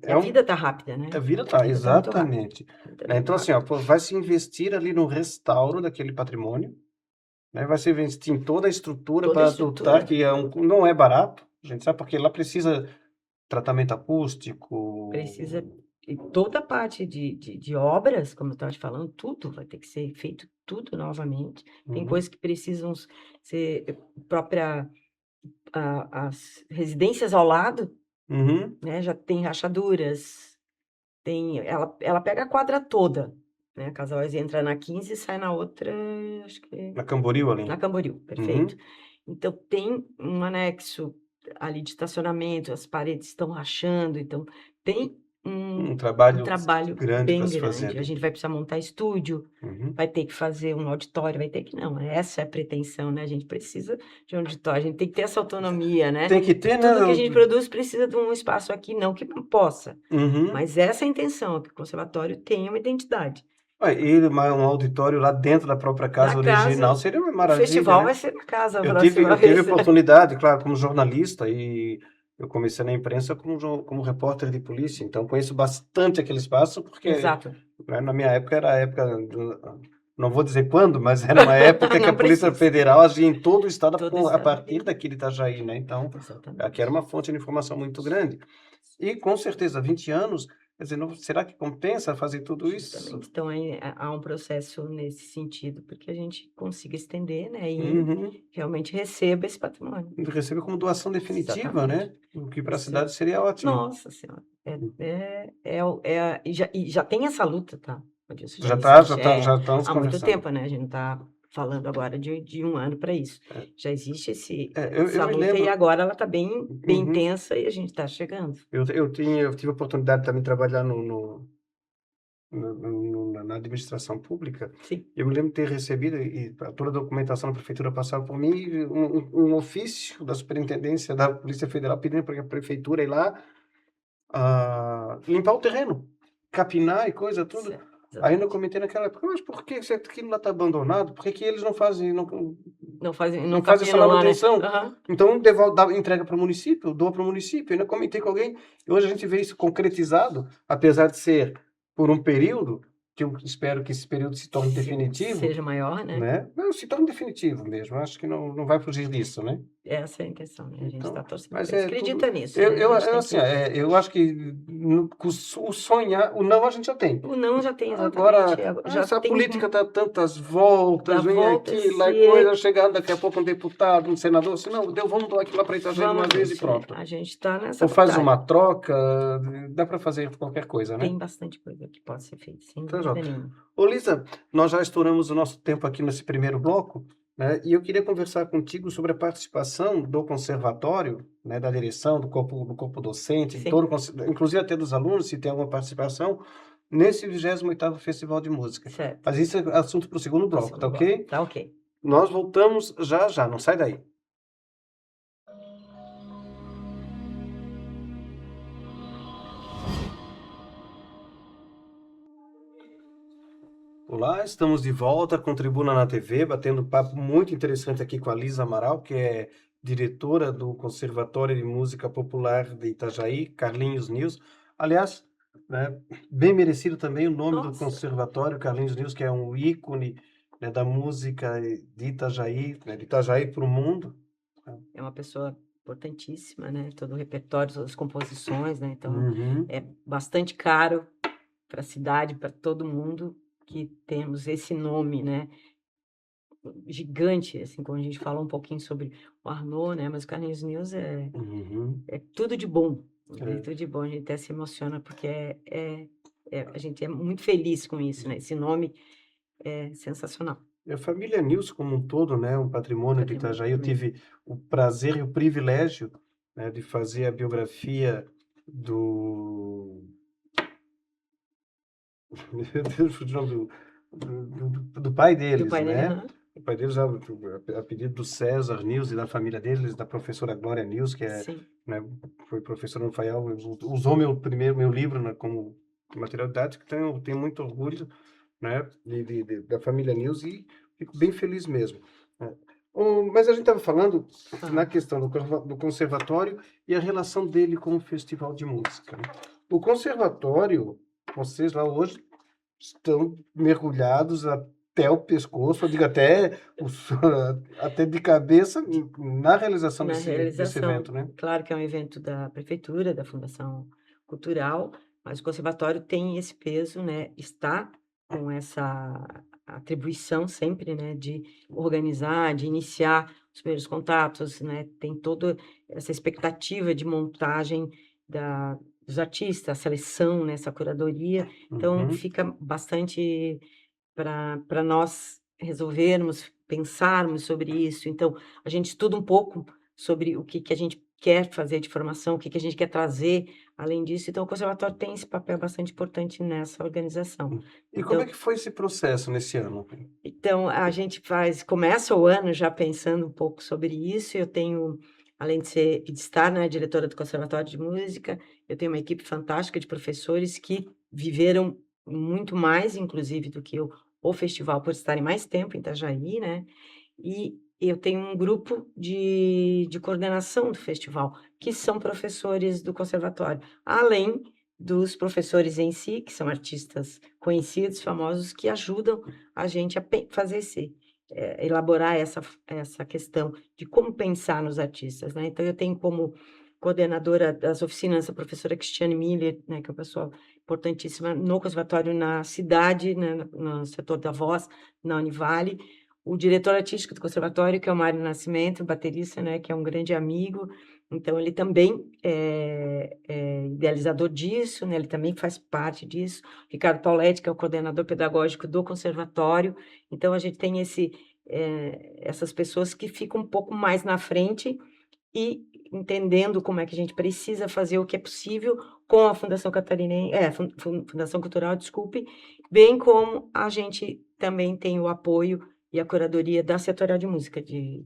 E a vida tá rápida, a né? vida A tá, vida tá muito rápida. exatamente. A vida tá Né? muito Então, assim, ó, rápida. pô, vai se investir ali no restauro daquele patrimônio, né? Vai se investir em toda a estrutura Toda a para adotar, estrutura que não é barato, a gente sabe, porque lá precisa tratamento acústico. precisa. E toda a parte de obras, como eu estava te falando, tudo vai ter que ser feito tudo novamente. Tem Uhum, coisas que precisam ser própria. As residências ao lado, uhum. né? Já tem rachaduras. Ela pega a quadra toda, né? A Casal entra na 15 e sai na outra, acho que Na Camboriú ali. na Camboriú, perfeito. Uhum. Então tem um anexo ali de estacionamento, as paredes estão rachando, então tem um, Um um trabalho trabalho grande para bem se fazer grande. A ali. gente vai precisar montar estúdio, Uhum. vai ter que fazer um auditório, vai ter que não, essa é a pretensão, né? A gente precisa de um auditório, a gente tem que ter essa autonomia, né? Tem que ter, né? Tudo que a gente produz precisa de um espaço aqui, não que não possa, Uhum. mas essa é a intenção, que o conservatório tenha uma identidade. Um auditório lá dentro da própria Na casa casa, original seria uma o maravilha, festival né? vai ser na casa a próxima Eu tive vez. oportunidade, claro, como jornalista, e eu comecei na imprensa como repórter de polícia, então conheço bastante aquele espaço, porque Exato. né, na minha época era a época, não vou dizer quando, mas era uma época que a Não Polícia precisa. Federal agia em todo o estado Todo a estado partir tem. daqui de Itajaí, né? Então, aqui era Exatamente. uma fonte de informação muito grande. E com certeza, 20 anos, quer dizer, será que compensa fazer tudo isso? Justamente. Então, aí, há um processo nesse sentido, porque a gente consiga estender, né, e Uhum. realmente receba esse patrimônio. Receber como doação definitiva, Exatamente. né? O que para a Isso é cidade seria ótimo. nossa senhora, e já tem essa luta, tá, Adilson, já Já tá, existe, já estamos há muito conversando. tempo, né, a gente não tá falando agora de 1 ano para isso. É, Já existe eu essa me luta e lembro. agora ela tá bem Uhum. intensa e a gente está chegando. Eu tive a oportunidade de também trabalhar na administração pública. Sim, Eu me lembro de ter recebido, e toda a documentação da prefeitura passava por mim, um ofício da superintendência da Polícia Federal pedindo para a prefeitura ir lá limpar o terreno, capinar e coisa, tudo. Ainda eu exatamente. comentei naquela época, mas por que aquilo lá está abandonado? Por que que eles não fazem, Não não fazem essa capinam lá, né. manutenção? Aham. Então, entrega para o município, doa para o município. Eu ainda comentei com alguém, e hoje a gente vê isso concretizado, apesar de ser por um período, que eu espero que esse período se torne definitivo, Seja maior, né. né? Não, se torne definitivo mesmo. Acho que não vai fugir disso, né? Essa é a intenção, né, a gente Então, está torcendo mas para isso. é tudo. Acredita nisso, né, a gente tem Assim, que eu acho que o sonhar, o não a gente já tem. o não já tem exatamente, Agora, já essa tem política um dá tantas dá voltas, vem aqui, voltas lá e coisa, e chegando daqui a pouco um deputado, um senador, assim, não, vamos doar aquilo lá para Itajaí de uma vamos vez e nisso, né, pronto. a gente está nessa Ou faz batalha. uma troca, dá para fazer qualquer coisa, né? Tem bastante coisa que pode ser feita, sem Então, dúvida Jota. nenhuma. Ô, Lisa, nós já estouramos o nosso tempo aqui nesse primeiro bloco, né? E eu queria conversar contigo sobre a participação do conservatório, né, da direção, do corpo docente, de Sim, todo, inclusive até dos alunos, se tem alguma participação, nesse 28º Festival de Música. certo. Mas isso é assunto para o segundo Para o bloco, tá segundo bloco. ok? Tá ok. Nós voltamos já já, não sai daí. Olá, estamos de volta com Tribuna na TV, batendo um papo muito interessante aqui com a Lisa Amaral, que é diretora do Conservatório de Música Popular de Itajaí, Carlinhos News. Aliás, né, bem merecido também o nome do Nossa, conservatório, Carlinhos News, que é um ícone, né, da música de Itajaí, né, de Itajaí para o mundo. é uma pessoa importantíssima, né? Todo o repertório, todas as composições, né? Então, Uhum, é bastante caro para a cidade, para todo mundo, que temos esse nome, né? Gigante, assim, quando a gente fala um pouquinho sobre o Arnaud, né? Mas o Carlinhos News uhum, é tudo de bom, é é. tudo de bom. A gente até se emociona porque a gente é muito feliz com isso, né? Esse nome é sensacional, E a família Nilson como um todo, né, um patrimônio de patrimônio Itajaí. Eu mesmo. tive o prazer e o privilégio, né, de fazer a biografia do meu Deus, fugiu o nome do pai Do deles, pai dele, né. aham. O pai deles, a pedido do César Nilson e da família deles, da professora Glória Nilson, que é, Sim, né, foi professora no FAIAL, usou meu livro, né, como material didático, então eu tenho muito orgulho, né, da família Nilson e fico bem feliz mesmo, né. Mas a gente estava falando na aham. questão do conservatório e a relação dele com o festival de música, né. O conservatório, vocês lá hoje estão mergulhados até o pescoço, eu digo até, até de cabeça na realização Na desse realização, evento, né? claro que é um evento da prefeitura, da Fundação Cultural, mas o conservatório tem esse peso, né, está com essa atribuição sempre, né, de organizar, de iniciar os primeiros contatos, né, tem toda essa expectativa de montagem dos artistas, a seleção, né, essa curadoria, então Uhum, fica bastante para nós resolvermos, pensarmos sobre isso. Então, a gente estuda um pouco sobre o que que a gente quer fazer de formação, o que que a gente quer trazer além disso. Então, o conservatório tem esse papel bastante importante nessa organização. e como é Então que foi esse processo nesse ano? então, a gente começa o ano já pensando um pouco sobre isso. Eu tenho, além de estar, né, diretora do Conservatório de Música, eu tenho uma equipe fantástica de professores que viveram muito mais, inclusive, do que o festival, por estarem mais tempo em Itajaí, né? E eu tenho um grupo de coordenação do festival, que são professores do conservatório, além dos professores em si, que são artistas conhecidos, famosos, que ajudam a gente a fazer elaborar essa questão de como pensar nos artistas, né? Então, eu tenho como coordenadora das oficinas a professora Cristiane Miller, né, que é uma pessoa importantíssima no conservatório na cidade, né, no setor da voz, na Univale, o diretor artístico do conservatório, que é o Mário Nascimento, baterista, né, que é um grande amigo, então ele também é idealizador disso, né, ele também faz parte disso. Ricardo Pauletti, que é o coordenador pedagógico do conservatório. Então a gente tem essas pessoas que ficam um pouco mais na frente e entendendo como é que a gente precisa fazer o que é possível com a Fundação Catarinense, Fundação Cultural, desculpe, bem como a gente também tem o apoio e a curadoria da Setorial de Música de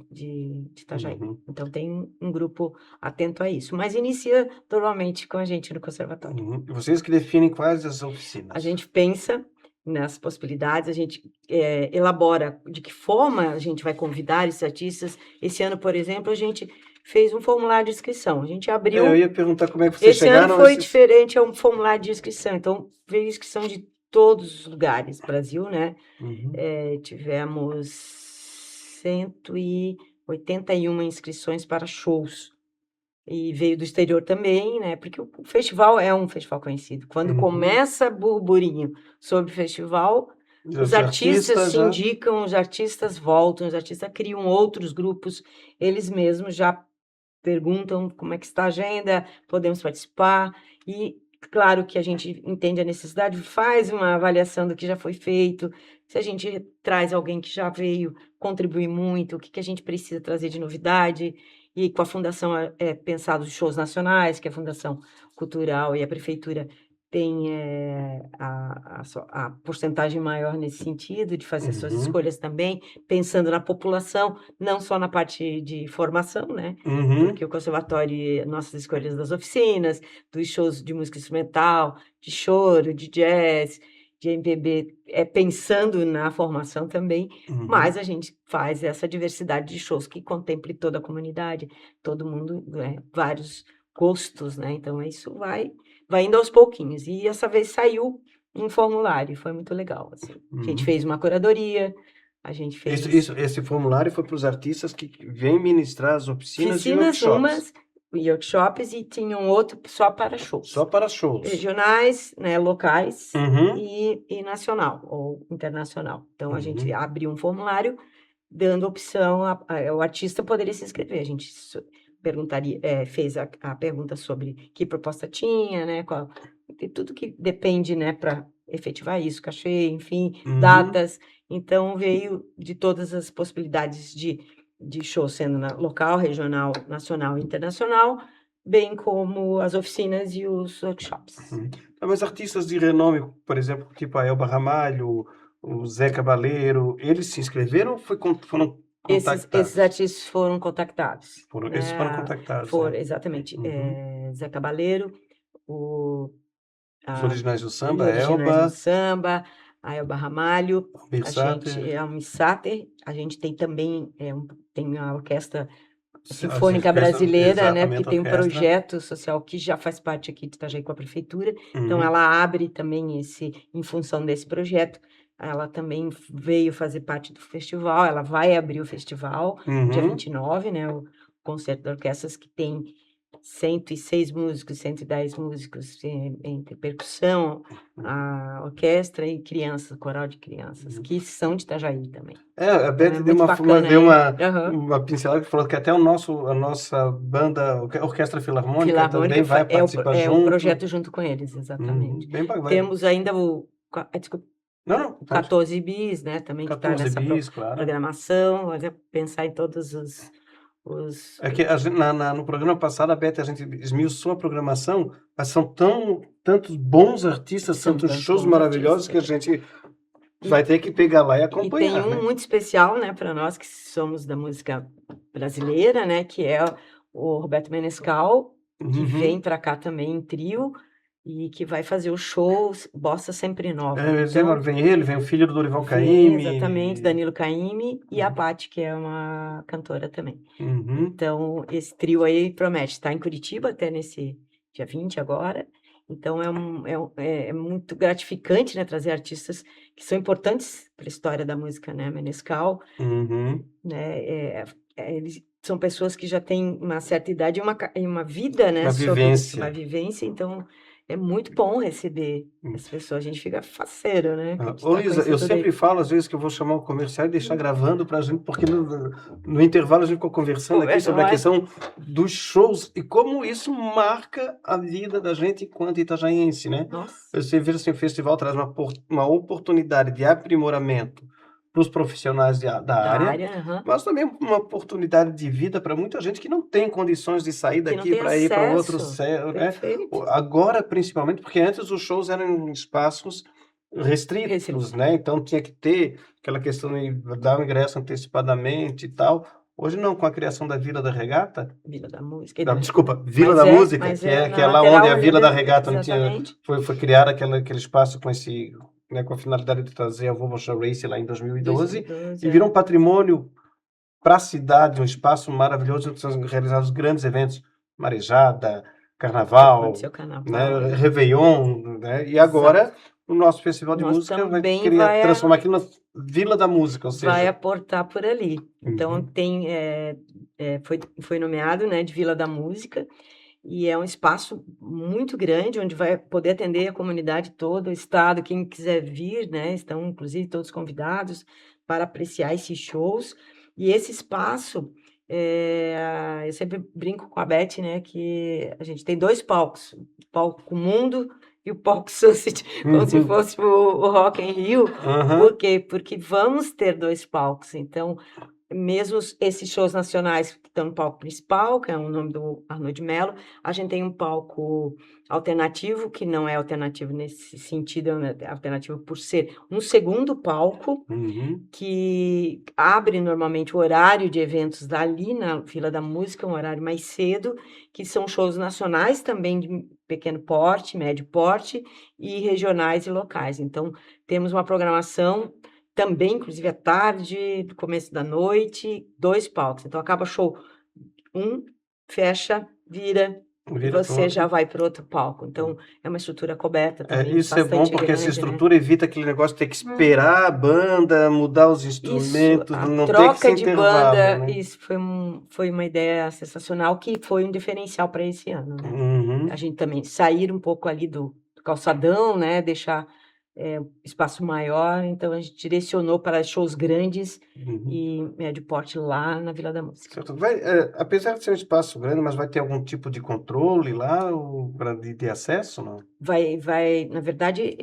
Itajaí. Uhum, Então tem um grupo atento a isso, mas inicia normalmente com a gente no conservatório. uhum. E vocês que definem quais as A oficinas? gente pensa nas possibilidades, a gente, elabora de que forma a gente vai convidar esses artistas. Esse ano, por exemplo, a gente fez um formulário de inscrição. A gente É, eu abriu. ia perguntar como é que vocês Esse ano chegaram a foi esses. diferente, é um formulário de inscrição, então veio inscrição de todos os lugares, Brasil, né? Uhum, Tivemos 181 inscrições para shows. E veio do exterior também, né, porque o festival é um festival conhecido. Quando uhum. começa burburinho sobre o festival, E os os artistas artistas se já. indicam, os artistas voltam, os artistas criam outros grupos, eles mesmos já perguntam como é que está a agenda, podemos participar. E claro que a gente entende a necessidade, faz uma avaliação do que já foi feito, se a gente traz alguém que já veio contribuir muito, o que que a gente precisa trazer de novidade. E com a fundação é pensado os shows nacionais, que a Fundação Cultural e a prefeitura têm a porcentagem maior nesse sentido, de fazer suas Uhum, escolhas também, pensando na população, não só na parte de formação, né? uhum. Porque o conservatório, nossas escolhas das oficinas, dos shows de música instrumental, de choro, de jazz, de MPB pensando na formação também, mas a gente faz essa diversidade de shows que contemple toda a comunidade, todo mundo, vários gostos, né? Então isso vai indo aos pouquinhos. E essa vez saiu um formulário, foi muito legal, assim. A gente fez uma curadoria, a gente fez Esse formulário foi para os artistas que vêm ministrar as oficinas e oficinas, workshops. umas workshops, e tinha um outro só para shows. Só para shows. Regionais, né, locais e nacional ou internacional. Então a gente abriu um formulário dando opção, o artista poderia se inscrever. A gente perguntaria, fez a pergunta sobre que proposta tinha, né, tudo que depende, né, para efetivar isso, cachê, enfim, datas. Então veio de todas as possibilidades de show, sendo local, regional, nacional e internacional, bem como as oficinas e os workshops. Mas artistas de renome, por exemplo, tipo a Elba Ramalho, o Zé Cabaleiro, eles se inscreveram ou foram contactados? Esses artistas foram contactados. Esses foram contactados. Exatamente. Zé Cabaleiro, Os Originais do Samba, Originais Elba, do Samba, a Elba Ramalho, Almir Sater. Almir Sater. A gente tem também tem a Orquestra A Sinfônica orquestra, Brasileira, né? exatamente, Porque a tem um orquestra. projeto social que já faz parte aqui de Itajaí com a prefeitura. Então ela abre também em função desse projeto. Ela também veio fazer parte do festival. Ela vai abrir o festival dia 29, né? O concerto de orquestras, que tem 106 músicos, 110 músicos entre percussão, a orquestra e crianças, coral de crianças, que são de Itajaí também. A Beth deu uma pincelada que falou que até a nossa banda, Orquestra Filarmônica também vai participar junto. É um projeto junto com eles, exatamente. Bem bacana. Temos ainda desculpa, Não, 14 bis, né, também que está nessa programação, pensar em todos os... É que no programa passado, a Beth, a gente esmiuçou a programação, mas são tantos bons artistas, tantos shows maravilhosos que a gente vai ter que pegar lá e acompanhar. E tem um muito especial, né, para nós que somos da música brasileira, né, que é o Roberto Menescal, que vem para cá também em trio e que vai fazer o show Bossa Sempre Nova. Então, vem o filho do Dorival Caymmi. Exatamente, Danilo Caymmi, e a Paty, que é uma cantora também. Então, esse trio aí promete estar em Curitiba até nesse dia 20 agora. Então, é muito gratificante, né, trazer artistas que são importantes para a história da música, né? Menescal, né? Eles são pessoas que já têm uma certa idade e uma vida, né? Uma vivência, então é muito bom receber as pessoas. A gente fica faceiro, né? Ô, Lisa, eu sempre falo, às vezes, que eu vou chamar o comercial e deixar gravando pra gente, porque no intervalo a gente ficou conversando aqui sobre a questão dos shows e como isso marca a vida da gente enquanto itajaiense, né? Você vê assim, o festival traz uma oportunidade de aprimoramento para os profissionais da área, mas também uma oportunidade de vida para muita gente que não tem condições de sair daqui para ir para outro céu, né? Agora, principalmente, porque antes os shows eram em espaços restritos, né? Então tinha que ter aquela questão de dar o ingresso antecipadamente e tal. Hoje não, com a criação da Vila da Regata... Vila da Música. Desculpa, Vila da Música, que é lá onde a Vila da Regata foi criada, aquele espaço com esse... Né, com a finalidade de trazer a Volvo Show Race lá em 2012 e virou um patrimônio para a cidade, um espaço maravilhoso onde são realizados grandes eventos, Marejada, Carnaval, né, Réveillon, né, e agora o nosso Festival de Música vai querer transformar aquilo na Vila da Música, ou seja... Vai aportar por ali. Então, foi nomeado, né, de Vila da Música, e é um espaço muito grande, onde vai poder atender a comunidade toda, o estado, quem quiser vir, né? Estão, inclusive, todos convidados para apreciar esses shows. E esse espaço, eu sempre brinco com a Beth, né? Que a gente tem 2 palcos, o palco Mundo e o palco Sunset, como se fosse o Rock in Rio. Por quê? Porque vamos ter 2 palcos. Então, mesmo esses shows nacionais que estão no palco principal, que é o nome do Arnaud Melo, a gente tem um palco alternativo, que não é alternativo nesse sentido, é alternativo por ser um segundo palco, que abre normalmente o horário de eventos dali na Vila da Música, um horário mais cedo, que são shows nacionais também de pequeno porte, médio porte, e regionais e locais. Então, temos uma programação também, inclusive à tarde, do começo da noite, 2 palcos. Então acaba show, fecha, vira, e Vira para você já outro. vai para outro palco. Então é uma estrutura coberta É, também, isso é bom bastante porque essa grande, né. estrutura evita aquele negócio de ter que esperar a banda, mudar os Isso, instrumentos, a não ter esse troca de intervalo, banda, né? isso foi uma ideia sensacional, que foi um diferencial para esse ano, né. A gente também sair um pouco ali do calçadão, né, deixar, espaço maior, então a gente direcionou para shows grandes Uhum. e médio porte lá na Vila da Música. Certo. Apesar de ser um espaço grande, mas vai ter algum tipo de controle lá ou pra de acesso, não? Na verdade,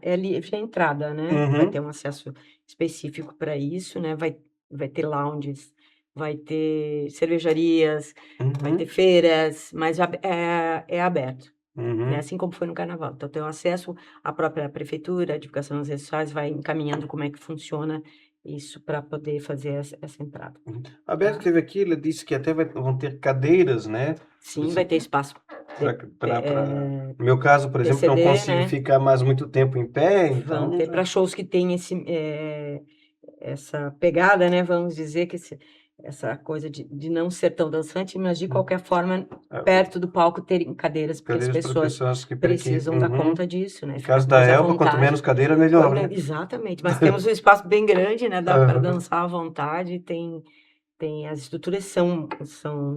é livre a entrada, né, vai ter Uhum, um acesso específico para isso, né, vai ter lounges, vai ter cervejarias, vai ter uhum, feiras, mas é aberto. Né, uhum. assim como foi no carnaval. Então tem o acesso, à própria prefeitura, a divulgação nas redes sociais vai encaminhando como é que funciona isso para poder fazer essa entrada, Uhum. A Beth tá. esteve aqui, ela disse que até vão ter cadeiras, né, Sim, vai ter espaço de para no meu caso, por exemplo, que não PCD, consigo né, ficar mais muito tempo em pé, vão então ter já para shows que tem essa pegada, né, vamos dizer que essa coisa de não ser tão dançante, mas de qualquer forma, ah, perto do palco terem cadeiras, porque as cadeiras para pessoas pessoas que precisam dar uhum. conta disso, né, No ficar caso da mais à Elba, quanto vontade. menos cadeira, melhor, né? Exatamente, mas temos um espaço bem grande, né, dá para Aham. dançar à vontade, tem as estruturas são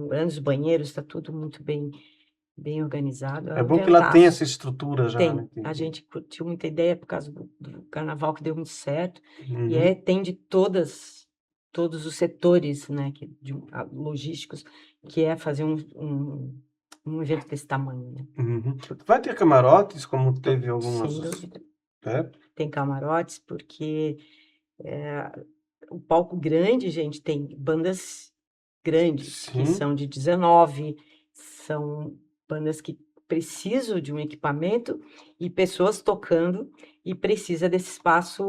grandes, os banheiros, está tudo muito bem organizado, é É um bom que lá tem eventaço. essa estrutura já, Tem, né, a gente curtiu muita ideia por causa do carnaval que deu muito certo, e uhum, tem de todos os setores, né, logísticos, que é fazer um evento desse tamanho, né. uhum. Vai ter camarotes, como teve Sem algumas dúvida. é? Tem camarotes, porque, eh, o palco grande, gente, tem bandas grandes, que Sim, são de 19, são bandas que precisam de um equipamento e pessoas tocando, e precisa desse espaço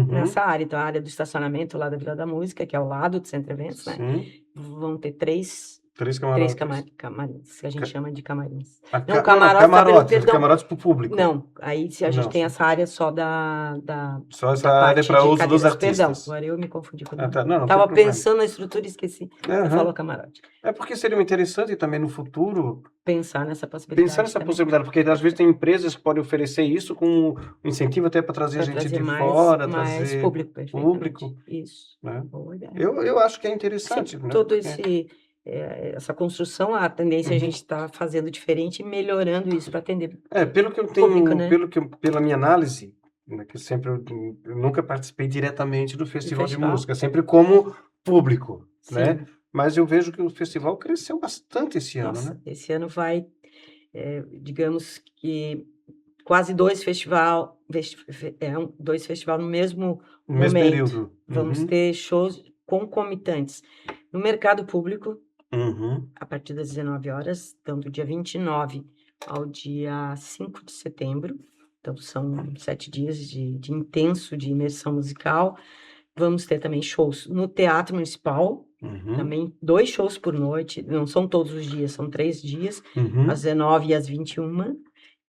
nessa uhum, área. Então, a área do estacionamento lá da Vila da Música, que é ao lado do Centro Eventos, né, sim, vão ter 3 3 camarins, que a gente Ca chama de camarins. a Não, ca não, não, camarote, tá, camarotes, perdão. camarotes para o público. Não, aí se a gente Não, tem essa área só da só essa da área parte para de uso dos cadeiras. Perdão, artistas. agora eu me confundi com o Ah, nome. tá. Não, não tem Estava problema. pensando na estrutura e esqueci. Você falou Aham. camarote. É porque seria interessante também no futuro Pensar nessa pensar possibilidade nessa também, possibilidade, porque às vezes tem empresas que podem oferecer isso com incentivo até para trazer para gente trazer de mais fora, mais trazer público, perfeitamente. público, Isso, né. boa ideia. Eu acho que é Sim, interessante, né, todo porque essa construção, a tendência é a gente uhum. estar fazendo diferente e melhorando isso para atender É, pelo que eu público, tenho né, pela minha análise, né, que eu nunca participei diretamente do do festival de festival. música, sempre como público, né, Sim. mas eu vejo que o festival cresceu bastante esse ano, né. Nossa, esse ano vai, digamos que quase 2 festival, 2 festival no mesmo No mesmo momento. período. Vamos Uhum, ter shows concomitantes. No mercado público, uhum, a partir das 19 horas, então do dia 29 ao dia 5 de setembro, então são 7 dias de intenso, de imersão musical. Vamos ter também shows no Teatro Municipal, uhum, também 2 shows por noite, não são todos os dias, são 3 dias, às uhum, 19 e às 21h.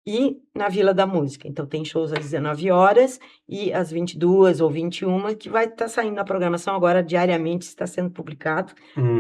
E na Vila da Música, então tem shows às 19 horas e às 22 ou 21 que vai estar saindo na programação agora diariamente, está sendo publicado.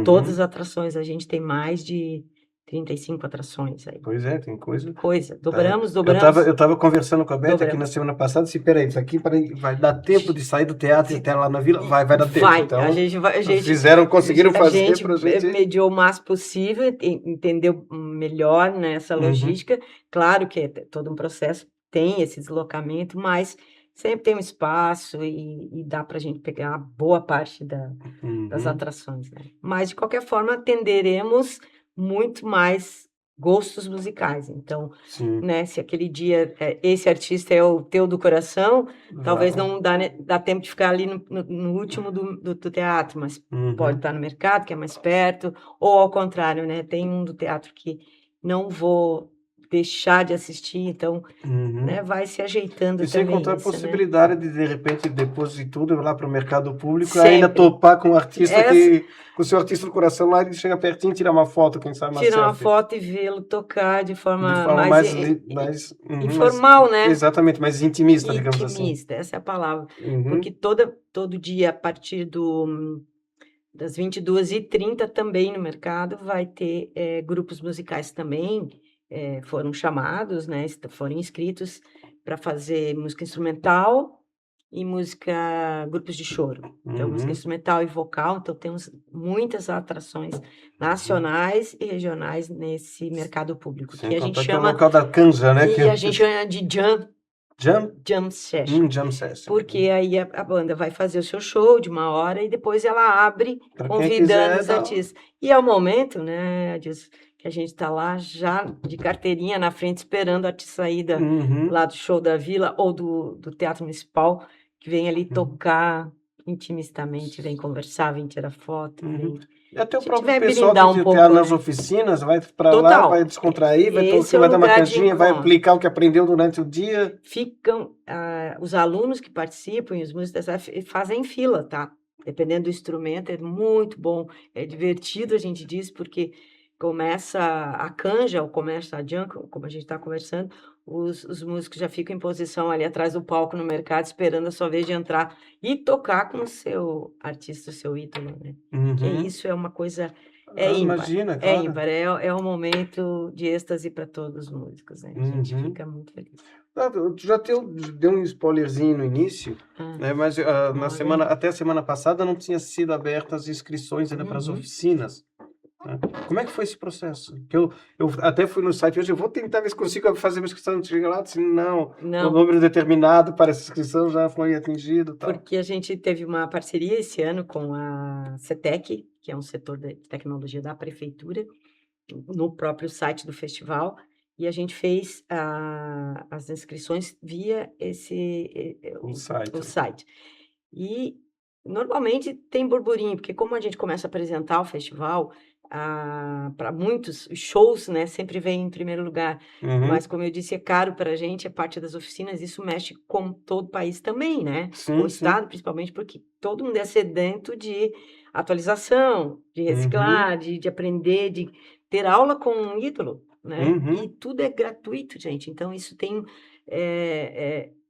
Todas as uhum. atrações, a gente tem mais de 35 atrações aí. Pois é, tem coisa. Coisa, Tá. dobramos, Eu estava conversando com a Beth aqui na dobramos. semana passada, disse: "Espera aí, isso aqui vai dar tempo de sair do teatro e até lá na vila?" Vai dar tempo. Vai, a Então, gente vai, conseguiram a fazer gente pra gente mediou o máximo possível, entendeu melhor, né, essa uhum, logística. Claro que é todo um processo, tem esse deslocamento, mas sempre tem um espaço e dá para a gente pegar boa parte das uhum. atrações, né. Mas de qualquer forma atenderemos muito mais gostos musicais. Então, Sim. né, se aquele dia esse artista é o teu do coração, talvez Vai. não dá tempo de ficar ali no último do teatro, mas pode Uhum. estar no mercado, que é mais perto, ou ao contrário, né? Tem um do teatro que não vou deixar de assistir, então, né, Uhum. vai se ajeitando E sem também contar a isso, né? possibilidade de repente, depois de tudo, ir lá para o mercado público, ainda Sempre. topar com o artista Essa, com o seu artista do coração lá, ele chega pertinho, tira uma foto, quem sabe uma tirar uma selfie. foto e vê-lo tocar de De forma forma mais mais informal, né? exatamente, mais intimista, digamos assim. Intimista, essa é a palavra. Porque Uhum. todo dia, a partir das 22h30, também no mercado, vai ter grupos musicais também, foram chamados, né? Foram inscritos para fazer música instrumental e grupos de choro. Então, música Uhum. instrumental e vocal. Então, temos muitas atrações Uhum. nacionais e regionais nesse mercado público, Sem que a gente contar que é o chama, local da canja, né? Que e é a gente chama de jam, jam session. jam session. Porque aí a banda vai fazer o seu show de 1 hora e depois ela abre Para quem convidando quiser, os dá. artistas. E é o momento, né, Adilson, que a gente está lá já de carteirinha na frente esperando o artista sair Uhum. lá do show da Vila ou do Teatro Municipal, que vem ali Uhum. tocar intimistamente, vem conversar, vem tirar foto, Uhum. vem... E até o A gente próprio vai pessoal que brindar um está pouco, nas né? oficinas vai para lá, vai Total. descontrair, Esse é o vai dar uma lugar de canjinha, vai encontro. aplicar o que aprendeu durante o dia. Ficam, os alunos que participam e os músicos dessa fazem fila, tá? Dependendo do instrumento, é muito bom, é divertido, a gente diz, porque começa a canja, ou começa a jam, como a gente está conversando, os músicos já ficam em posição ali atrás do palco no mercado, esperando a sua vez de entrar e tocar com o seu artista, o seu ídolo, né? Que Uhum. isso é uma coisa, Ah, imagina, claro. é um momento de êxtase para todos os músicos, né? A gente Uhum. fica muito feliz. Ah, tu já deu um spoilerzinho no início, Ah, né? Mas olha aí. até a semana passada não tinha sido abertas as inscrições ainda para as Uhum. oficinas, né? Como é que foi esse processo? Que eu até fui no site hoje, eu vou tentar ver se consigo fazer uma inscrição, chega lá, disse, não, o Não, número determinado para essa inscrição já foi atingido, tal. porque a gente teve uma parceria esse ano com a CETEC, que é um setor de tecnologia da prefeitura, no próprio site do festival, e a gente fez as inscrições via O o site. site. E normalmente tem burburinho, porque como a gente começa a apresentar o festival, para muitos os shows, né, sempre vem em primeiro lugar. Mas Uhum. como eu disse, é caro para a gente, é parte das oficinas, isso mexe com todo o país também, né? O Sim, sim. estado, principalmente, porque todo mundo é sedento de atualização, de Uhum. reciclar, de aprender, de ter aula com um ídolo, né? E Uhum. tudo é gratuito, gente. Então, isso tem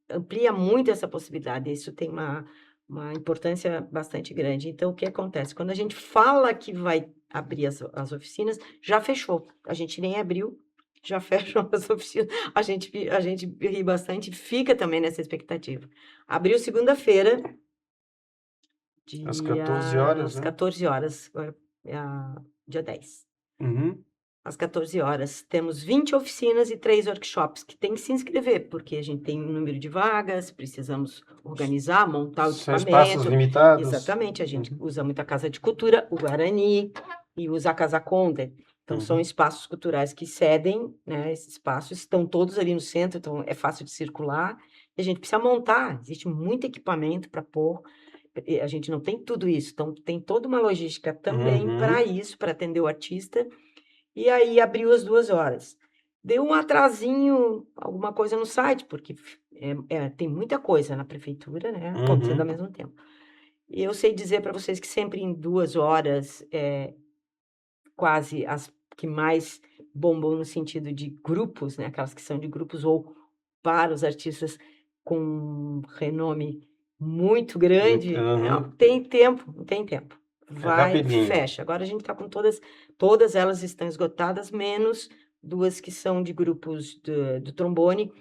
amplia muito essa possibilidade. Isso tem uma importância bastante grande. Então, o que acontece? Quando a gente fala que vai abrir as oficinas, já fechou. A gente nem abriu, já fecham as oficinas. A gente ri bastante, fica também nessa expectativa. Abriu segunda-feira, Às 14 horas, às né? 14 horas, agora é dia 10. Uhum. Às 14 horas, temos 20 oficinas e 3 workshops que tem que se inscrever, porque a gente tem um número de vagas, precisamos organizar, montar o São espaços equipamento. limitados. Exatamente, a gente Uhum. usa muito a Casa de Cultura, o Guarani e usa a Casa Conde. Então, são Uhum. espaços culturais que cedem, né? Esses espaços estão todos ali no centro, então é fácil de circular. E a gente precisa montar, existe muito equipamento para pôr. E a gente não tem tudo isso, então tem toda uma logística também para Uhum. isso, para atender o artista. E aí abriu às 2 horas. Deu um atrasinho, alguma coisa no site, porque tem muita coisa na prefeitura, né, acontecendo ao Uhum. mesmo tempo. E eu sei dizer para vocês que sempre em 2 horas, quase as que mais bombam no sentido de grupos, né, aquelas que são de grupos ou para os artistas com renome muito grande, não Uhum. tem tempo, não tem tempo. É Vai, rapidinho. fecha. Agora a gente está com todas elas estão esgotadas, menos 2 que são de grupos do trombone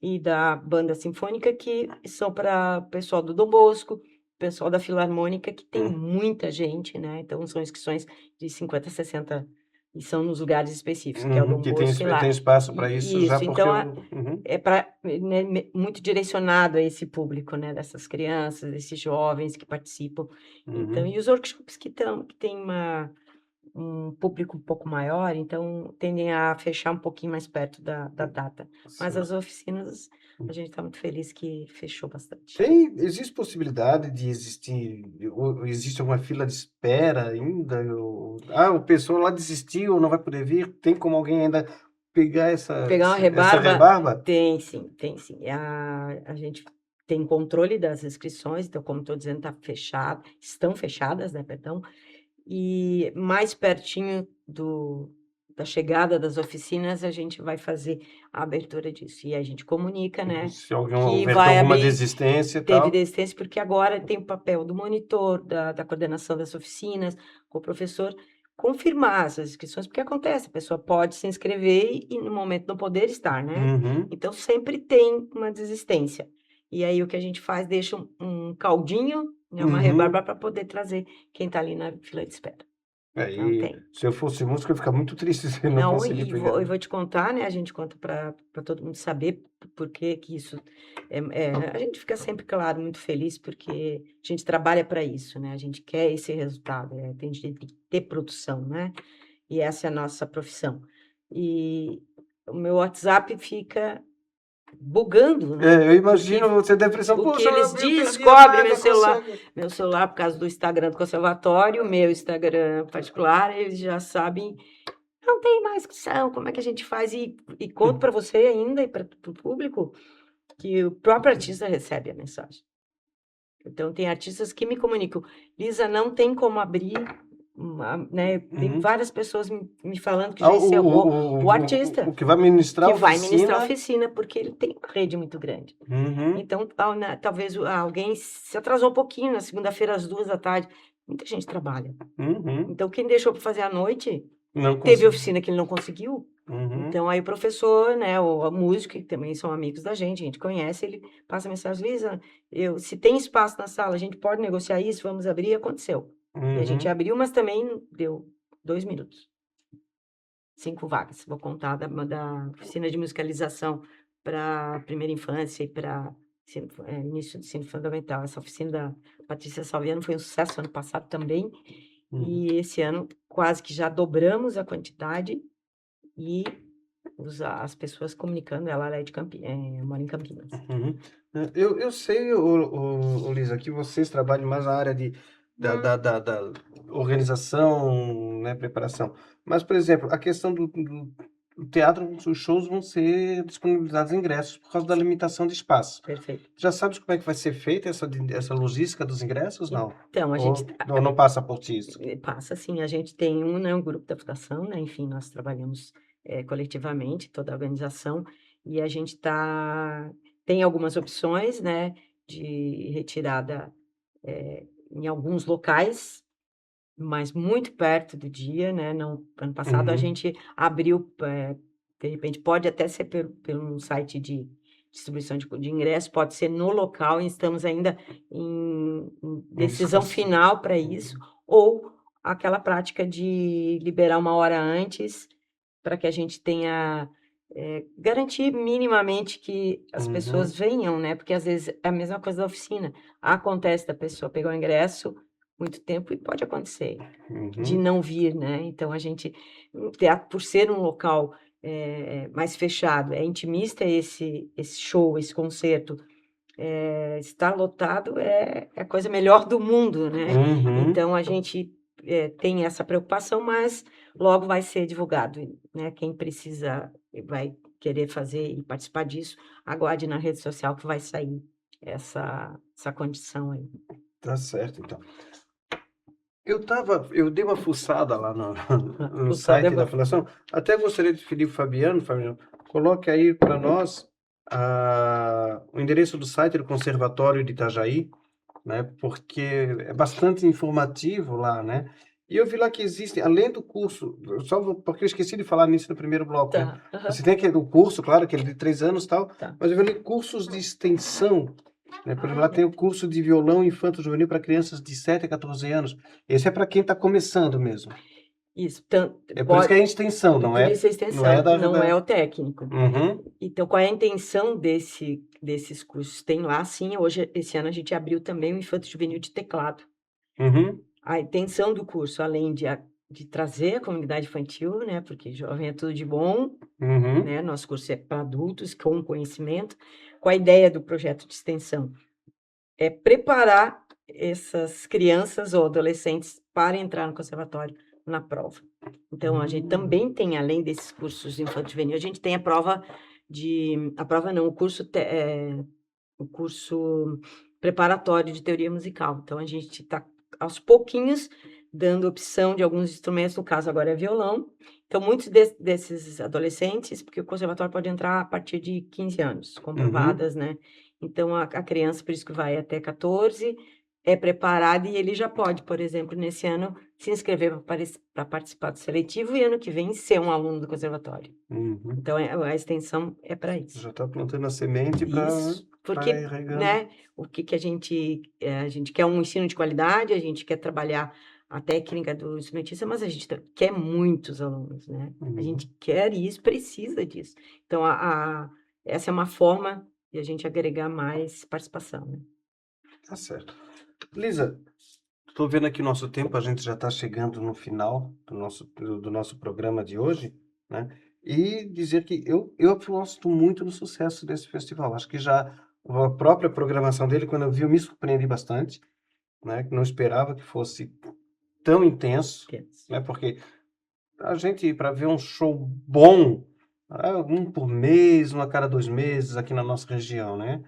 e da banda sinfônica, que são para o pessoal do Dom Bosco, pessoal da Filarmônica, que tem Hum. muita gente, né? Então são inscrições de 50, 60 e são nos lugares específicos, que é o Uhum. Dom Que Bosco e tem lá. espaço para isso já Isso, porque então eu. Uhum. é para muito direcionado a esse público, né? Dessas crianças, desses jovens que participam. Então, Uhum. e os workshops que tem um público um pouco maior, então tendem a fechar um pouquinho mais perto da data. Mas as Certo. oficinas, a gente está muito feliz que fechou bastante. Existe possibilidade de existir, ou existe alguma fila de espera ainda? O pessoal lá desistiu, ou não vai poder vir? Tem como alguém ainda pegar Pegar uma essa rebarba? rebarba? Tem sim, tem sim. A gente tem controle das inscrições, então, como estou dizendo, tá fechado, estão fechadas, né, perdão, e mais pertinho da chegada das oficinas, a gente vai fazer a abertura disso. E a gente comunica, né, Se alguém que houver vai alguma abrir. desistência e Teve tal. desistência, porque agora tem o papel do monitor, da coordenação das oficinas, com o professor, confirmar essas inscrições, porque acontece, a pessoa pode se inscrever e no momento não poder estar, né. Uhum, Então sempre tem uma desistência. E aí o que a gente faz, deixa um caldinho, né, uma rebarba uhum. para poder trazer quem está ali na fila de espera. Então Aí, tem. se eu fosse músico, eu ia ficar muito triste se eu não Não, conseguir e pegar, vou né. e vou te contar, né, a gente conta para todo mundo saber por que que isso a gente fica sempre, claro, muito feliz, porque a gente trabalha para isso, né, a gente quer esse resultado, tem que ter produção, né, e essa é a nossa profissão. E o meu WhatsApp fica bugando, né, Eu porque imagino você depressão: o que "Poxa, eles eu perdi a descobrem vaga, consegue". meu celular por causa do Instagram do conservatório, meu Instagram particular, eles já sabem. Não tem mais inscrição, como é que a gente faz? E conto para você ainda e para o público, que o próprio artista recebe a mensagem. Então tem artistas que me comunicam: "Lisa, não tem como abrir uma", né, tem Uhum. várias pessoas me falando que Ah, já encerrou, o artista o que vai ministrar que a vai ministrar a oficina. oficina, porque ele tem uma rede muito grande. Uhum, Então, talvez alguém se atrasou um pouquinho na segunda-feira às 14h, muita gente trabalha. uhum. Então quem deixou para fazer à noite, Não teve consegui. oficina que ele não conseguiu. Uhum, Então aí o professor, né, o músico, que também são amigos da gente, a gente conhece, ele passa a mensagem: "Lisa, se tem espaço na sala, a gente pode negociar isso? Vamos abrir", aconteceu. E a gente uhum, abriu, mas também deu 2 minutos, 5 vagas. Vou contar da oficina de musicalização para primeira infância e para início do ensino fundamental. Essa oficina da Patrícia Salviano foi um sucesso ano passado também, uhum, e esse ano quase que já dobramos a quantidade e as pessoas comunicando, ela é de mora em Campinas. uhum. Eu sei, Lisa, que vocês trabalham mais na área da organização, né, preparação. Mas, por exemplo, a questão do teatro, os shows vão ser disponibilizados ingressos por causa da limitação de espaço. Perfeito. Já sabes como é que vai ser feita essa logística dos ingressos, não? Então a gente Ou não passa por ti isso? passa assim, a gente tem né, um grupo da fundação, né, enfim, nós trabalhamos, coletivamente, toda a organização, e a gente tem algumas opções, né, de retirada, em alguns locais, mas muito perto do dia, né, não ano passado a Uhum. gente abriu, de repente pode até ser pelo site de distribuição de ingresso, pode ser no local, e estamos ainda em Em decisão discussão. final para isso, Uhum. ou aquela prática de liberar uma hora antes, para que a gente tenha, garantir minimamente que as pessoas Uhum. venham, né, porque às vezes é a mesma coisa da oficina, acontece da pessoa pegar o ingresso muito tempo e pode acontecer de Uhum. não vir, né, então a gente o teatro, por ser um local, mais fechado, é intimista esse show, esse concerto, estar lotado é a coisa melhor do mundo, né. Uhum. Então a gente, tem essa preocupação, mas logo vai ser divulgado, né, quem precisa vai querer fazer e participar disso, aguarde na rede social que vai sair essa condição aí. Tá certo, então. Eu dei uma fuçada lá no no Fuçada é site da bom. fundação, até gostaria de pedir para Fabiano, coloque aí para nós, o endereço do site do Conservatório de Itajaí, né, porque é bastante informativo lá, né. E eu vi lá que existe, além do curso, porque eu esqueci de falar nisso no primeiro bloco, né. Tá, aham, Você tem aquele o curso, claro, aquele de 3 anos, e tal, tá. mas eu vi ali cursos de extensão, né, por exemplo, Ah, lá tem o curso de violão infanto-juvenil para crianças de 7 a 14 anos. Esse é para quem está começando mesmo. isso, É por isso que pode é a extensão, por isso a não é extensão, da não é o técnico. uhum, Então, qual é a intenção desses cursos? Tem lá sim, hoje esse ano a gente abriu também o infanto juvenil de teclado. uhum, A intenção do curso, além de de trazer a comunidade infantil, né, porque jovem é tudo de bom, Uhum. né, nosso curso é para adultos com conhecimento, com a ideia do projeto de extensão, é preparar essas crianças ou adolescentes para entrar no conservatório na prova. Então a gente Hum. também tem, além desses cursos infanto-juvenil, a gente tem a prova não, o curso preparatório de teoria musical. Então a gente está aos pouquinhos dando opção de alguns instrumentos, no caso agora é violão. Então muitos desses adolescentes, porque o conservatório pode entrar a partir de 15 anos, Uhum. comprovadas, né? Então a criança, por isso que vai até 14, é preparada e ele já pode, por exemplo, nesse ano, se inscrever para participar do seletivo e ano que vem ser um aluno do conservatório. Uhum. Então a extensão é para isso. Já está plantando a semente Isso, para porque, ir regando. né, o que que a gente quer um ensino de qualidade, a gente quer trabalhar a técnica do instrumentista, mas a gente quer muitos alunos, né? A Uhum. gente quer isso, precisa disso. Então, essa é uma forma de a gente agregar mais participação, né? Tá certo. Lisa, estou vendo aqui o nosso tempo, a gente já está chegando no final do nosso programa de hoje, né? E dizer que eu aposto muito no sucesso desse festival. Acho que já a própria programação dele, quando eu vi, eu me surpreendi bastante, né? Que não esperava que fosse tão intenso, Penso. né? Porque a gente, para ver um show bom, um por mês, um a cada 2 meses aqui na nossa região, né?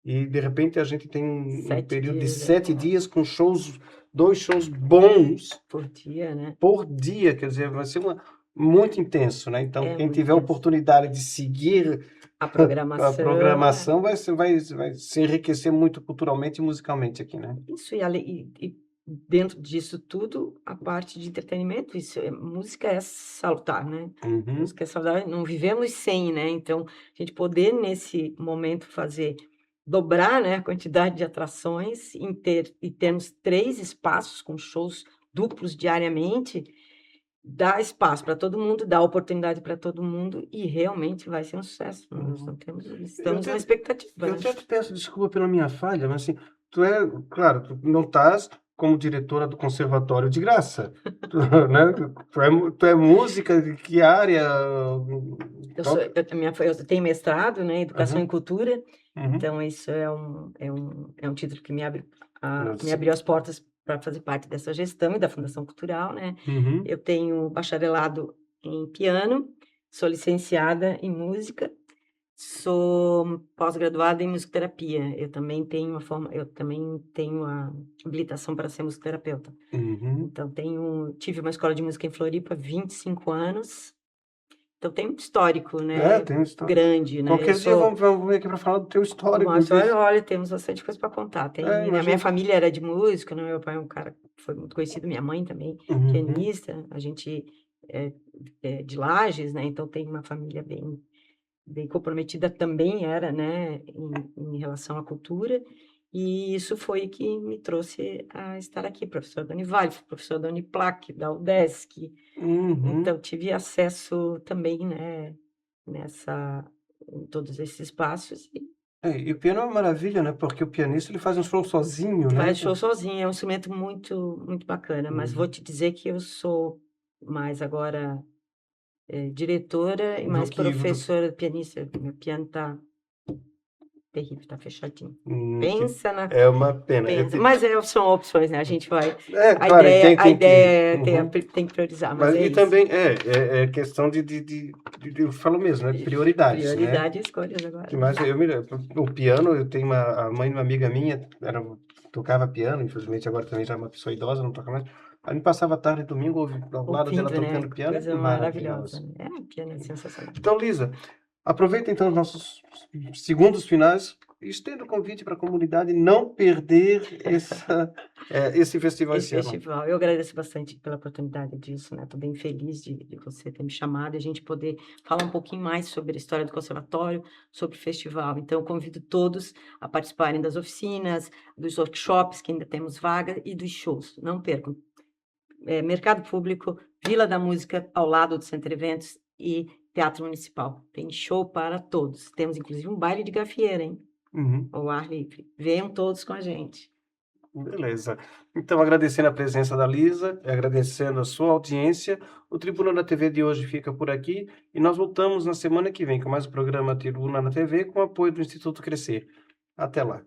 E de repente a gente tem um Sete período de dias 7 dias com shows, 2 shows bons por dia, né? por dia, quer dizer, vai ser muito intenso, né? Então, É quem muito tiver a intenso. oportunidade de seguir A a programação, programação vai se enriquecer muito culturalmente e musicalmente aqui, né? isso, e dentro disso tudo, a parte de entretenimento, isso música é salutar, né. Uhum. Música é saudável, não vivemos sem, né, então, a gente poder nesse momento dobrar, né, a quantidade de atrações e termos 3 espaços com shows duplos diariamente, dá espaço para todo mundo, dá oportunidade para todo mundo e realmente vai ser um sucesso. Nós Uhum. Eu estamos na até, expectativa, eu né. até te peço desculpa pela minha falha, mas assim, claro, tu não estás como diretora do conservatório de graça, né? Tu é música de que área? Toca? Eu tenho mestrado, né, em educação e Uhum, cultura, uhum. então isso é um título que Eu me sei. abriu as portas para fazer parte dessa gestão e da Fundação Cultural, né. Uhum, Eu tenho bacharelado em piano, sou licenciada em música, sou pós-graduada em musicoterapia. Eu também tenho a habilitação para ser musicoterapeuta. uhum. Então tive uma escola de música em Floripa, 25 anos. Então tem um histórico, É, né, tem história. grande, né, eu Qualquer dia sou vamos vir aqui para falar do teu histórico mas olha disso. olha, temos bastante coisa para contar. A minha Imagino. família era de música, né, meu pai é um cara que foi muito conhecido, minha mãe também, Uhum. pianista, a gente é de Lages, né, então tem uma família bem comprometida também era, né, em relação à cultura, e isso foi que me trouxe a estar aqui, professora da Univale, fui professora da Uniplac, da UDESC, Uhum. então tive acesso também, né, nessa em todos esses espaços e E o piano é uma maravilha, né? Porque o pianista ele faz um show sozinho, né? faz show sozinha, é um instrumento muito bacana, mas vou Uhum. te dizer que eu sou mais agora, diretora e Do mais que do que professora, pianista, meu piano tá terrível, tá fechadinho. que Pensa na é uma pena. mas são opções, né, a gente vai Claro, a tem que ideia é ter a uhum. pri tem que priorizar, mas Mas é e isso. também é questão eu falo mesmo, né, prioridades, né. Prioridade e escolhas agora, Que né. mais eu me lembro, o piano, eu tenho a mãe de uma amiga minha tocava piano, infelizmente agora também já é uma pessoa idosa, não toca mais. A gente passava a tarde domingo ao lado dela Ouvindo, né, tocando piano, é coisa maravilhosa, maravilhoso. né. É, piano é sensacional. Então, Lisa, aproveita então os nossos segundos finais e estenda o convite para a comunidade não perder esse festival Esse esse ano. festival, eu agradeço bastante pela oportunidade disso, né, estou bem feliz de você ter me chamado e a gente poder falar um pouquinho mais sobre a história do conservatório, sobre o festival. Então eu convido todos a participarem das oficinas, dos workshops, que ainda temos vaga, e dos shows. Não percam. Mercado Público, Vila da Música, ao lado do Centro Eventos e Teatro Municipal. Tem show para todos. Temos inclusive um baile de gafieira, hein, Uhum. ao ar livre. Venham todos com a gente. Beleza. Então, agradecendo a presença da Lisa, agradecendo a sua audiência, o Tribuna na TV de hoje fica por aqui e nós voltamos na semana que vem com mais o programa Tribuna na TV com o apoio do Instituto Crescer. Até lá.